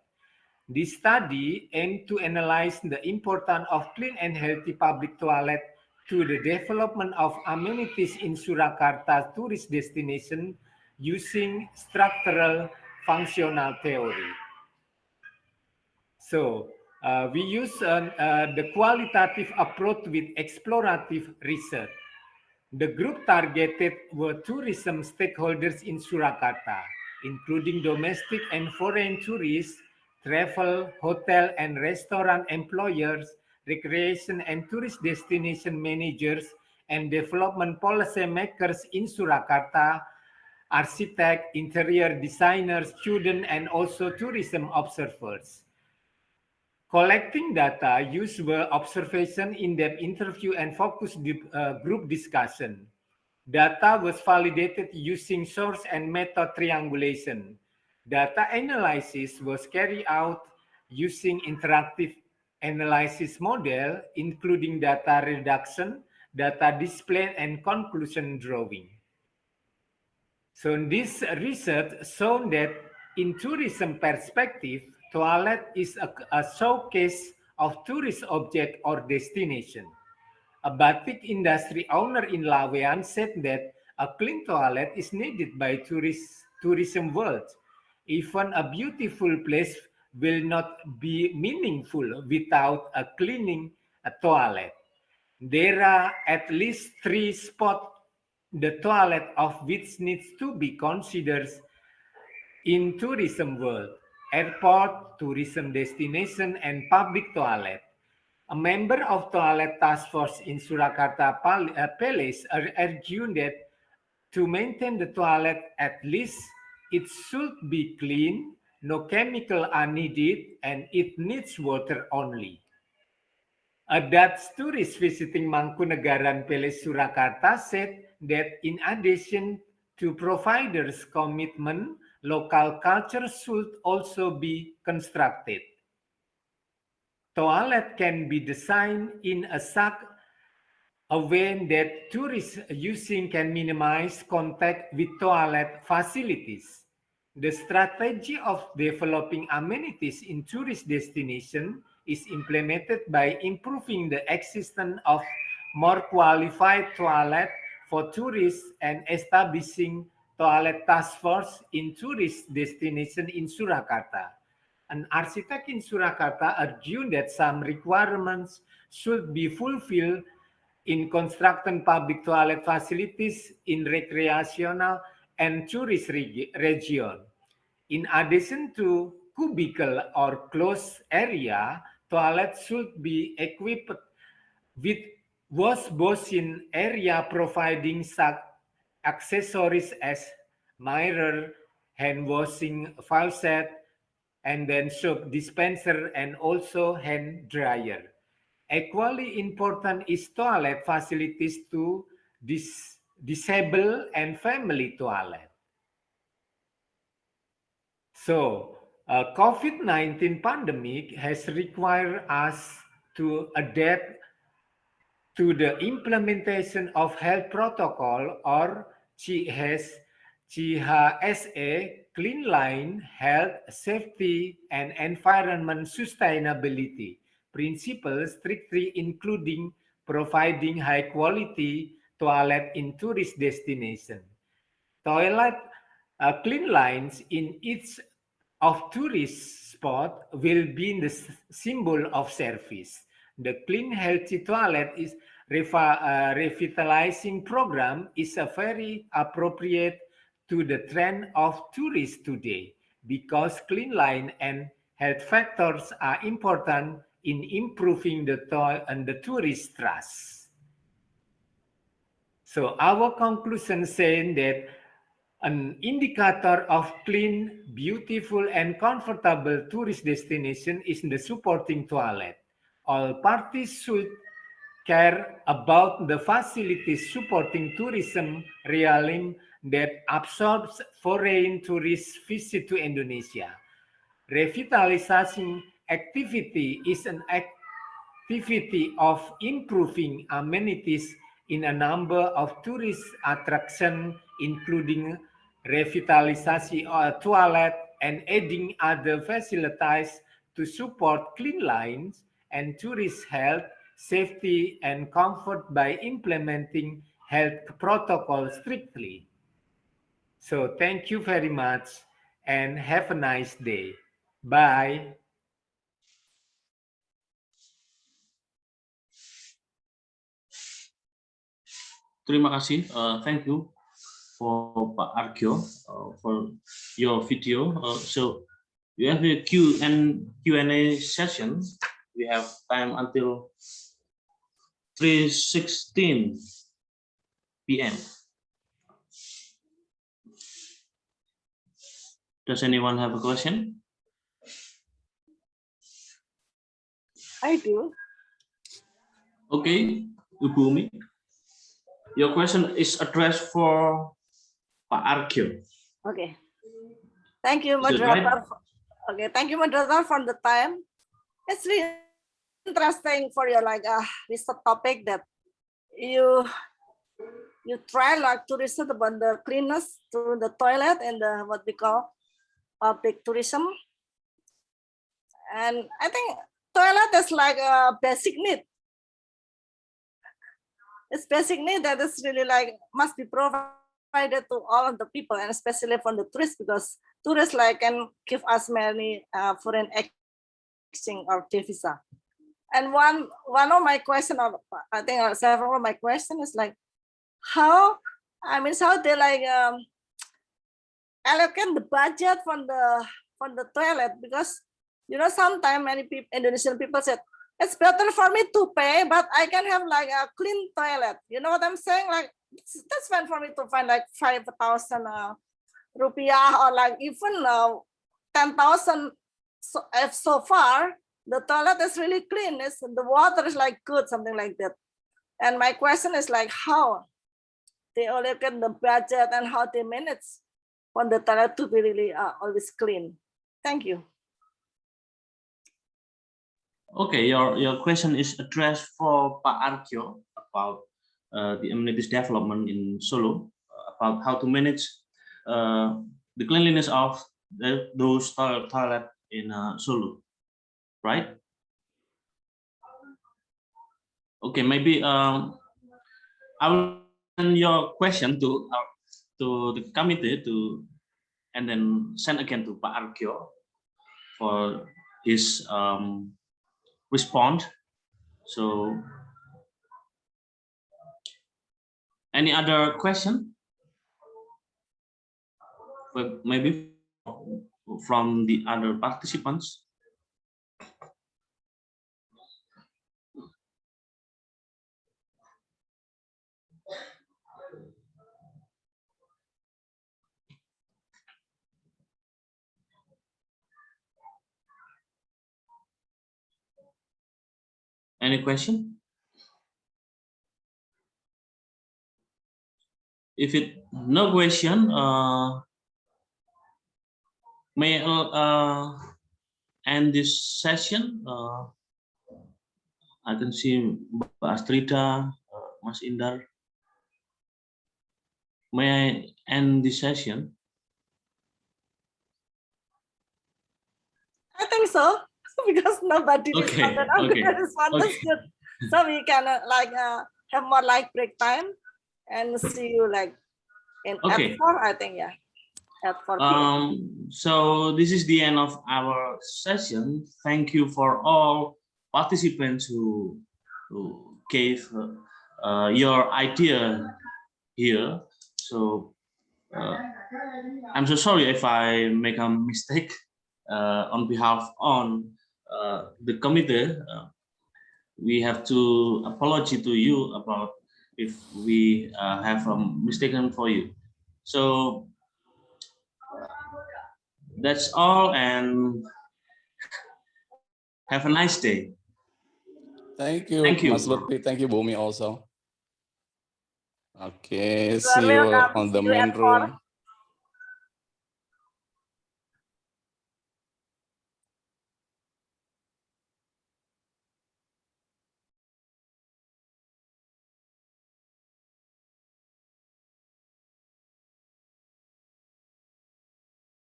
This study aimed to analyze the importance of clean and healthy public toilet to the development of amenities in Surakarta tourist destination using structural functional theory. So we use the qualitative approach with explorative research. The group targeted were tourism stakeholders in Surakarta, including domestic and foreign tourists, travel, hotel and restaurant employers, recreation and tourist destination managers, and development policy makers in Surakarta, architects, interior designers, students, and also tourism observers. Collecting data used were observation, in-depth interview, and focus group discussion. Data was validated using source and method triangulation. Data analysis was carried out using interactive analysis model, including data reduction, data display, and conclusion drawing. So this research shown that in tourism perspective, toilet is a showcase of tourist object or destination. A batik industry owner in Lawean said that a clean toilet is needed by tourism world. Even a beautiful place will not be meaningful without a cleaning toilet. There are at least 3 spots the toilet of which needs to be considered in tourism world: airport, tourism destination, and public toilet. A member of toilet task force in Surakarta Palace argued that to maintain the toilet, at least it should be clean, no chemical are needed, and it needs water only. A Dutch tourist visiting Mangkunegaran Palace Surakarta said that in addition to providers' commitment, local culture should also be constructed. Toilet can be designed in such a way that tourists using can minimize contact with toilet facilities. The strategy of developing amenities in tourist destination is implemented by improving the existence of more qualified toilet for tourists and establishing toilet task force in tourist destination in Surakarta. An architect in Surakarta argued that some requirements should be fulfilled in constructing public toilet facilities in recreational and tourist region. In addition to cubicle or closed area, toilets should be equipped with wash basin area providing such accessories as mirror, hand washing faucet, and then soap dispenser, and also hand dryer. Equally important is toilet facilities to disabled and family toilet. So, COVID-19 pandemic has required us to adapt to the implementation of health protocol or CHSA, Clean Line, Health, Safety, and Environment Sustainability principles, strictly including providing high-quality toilet in tourist destination. Toilet clean lines in each of tourist spot will be the symbol of service. The Clean Healthy Toilet is revitalizing program is a very appropriate to the trend of tourists today. because clean line and health factors are important in improving the tourist trust. So our conclusion saying that an indicator of clean, beautiful, and comfortable tourist destination is the supporting toilet. All parties should care about the facilities supporting tourism realm that absorbs foreign tourist visit to Indonesia. Revitalizing activity is an activity of improving amenities in a number of tourist attractions, including revitalization of toilet and adding other facilities to support clean lines and tourist health, safety, and comfort by implementing health protocols strictly. So thank you very much and have a nice day. Bye. Terima kasih. Thank you for Pak Argyo for your video. So you have a Q&A session. We have time until 3:16 p.m. Does anyone have a question? I do. Okay, Ibu Umi. Your question is addressed for Pak Argyo. Okay. Thank you, Is it right? moderator. Okay, thank you, moderator, for the time. It's really interesting for your research topic that you try to research about the cleanness to the toilet and the what we call public tourism. And I think toilet is like a basic need. It's basic need that is really must be provided to all of the people, and especially for the tourists, because tourists can give us many foreign exchange or visa. And one of my question, or I think several of my question is how they allocate the budget from the toilet, because sometimes many people, Indonesian people said, it's better for me to pay, but I can have a clean toilet. You know what I'm saying? That's fine for me to find 5,000 rupiah or even 10,000. So far, the toilet is really clean. The water is good, something like that. And my question is how they allocate the budget and how they manage for the toilet to be really always clean. Thank you. Okay, your question is addressed for Pak Argyo about the amenities development in Solo, about how to manage the cleanliness of those toilet in Solo, right? Okay, maybe I will send your question to the committee and then send again to Pak Argyo for his response. So any other question? But maybe from the other participants. Any question? If it no question, may end this session. I can see Mbak Astrida, Mas Indar. May I end this session? I think so, because nobody Okay, responded. okay. So we can have more break time and see you in Okay. at 4, I think, yeah. At 4 p.m. So this is the end of our session. Thank you for all participants who gave your idea here. So I'm so sorry if I make a mistake on behalf on the committee. We have to apologize to you about if we have mistaken for you. So that's all, and have a nice day. Thank you, Thank you. Mas Lutfi. Thank you, Bu Umi also. Okay, You are see you welcome. on the See you main at 4. room.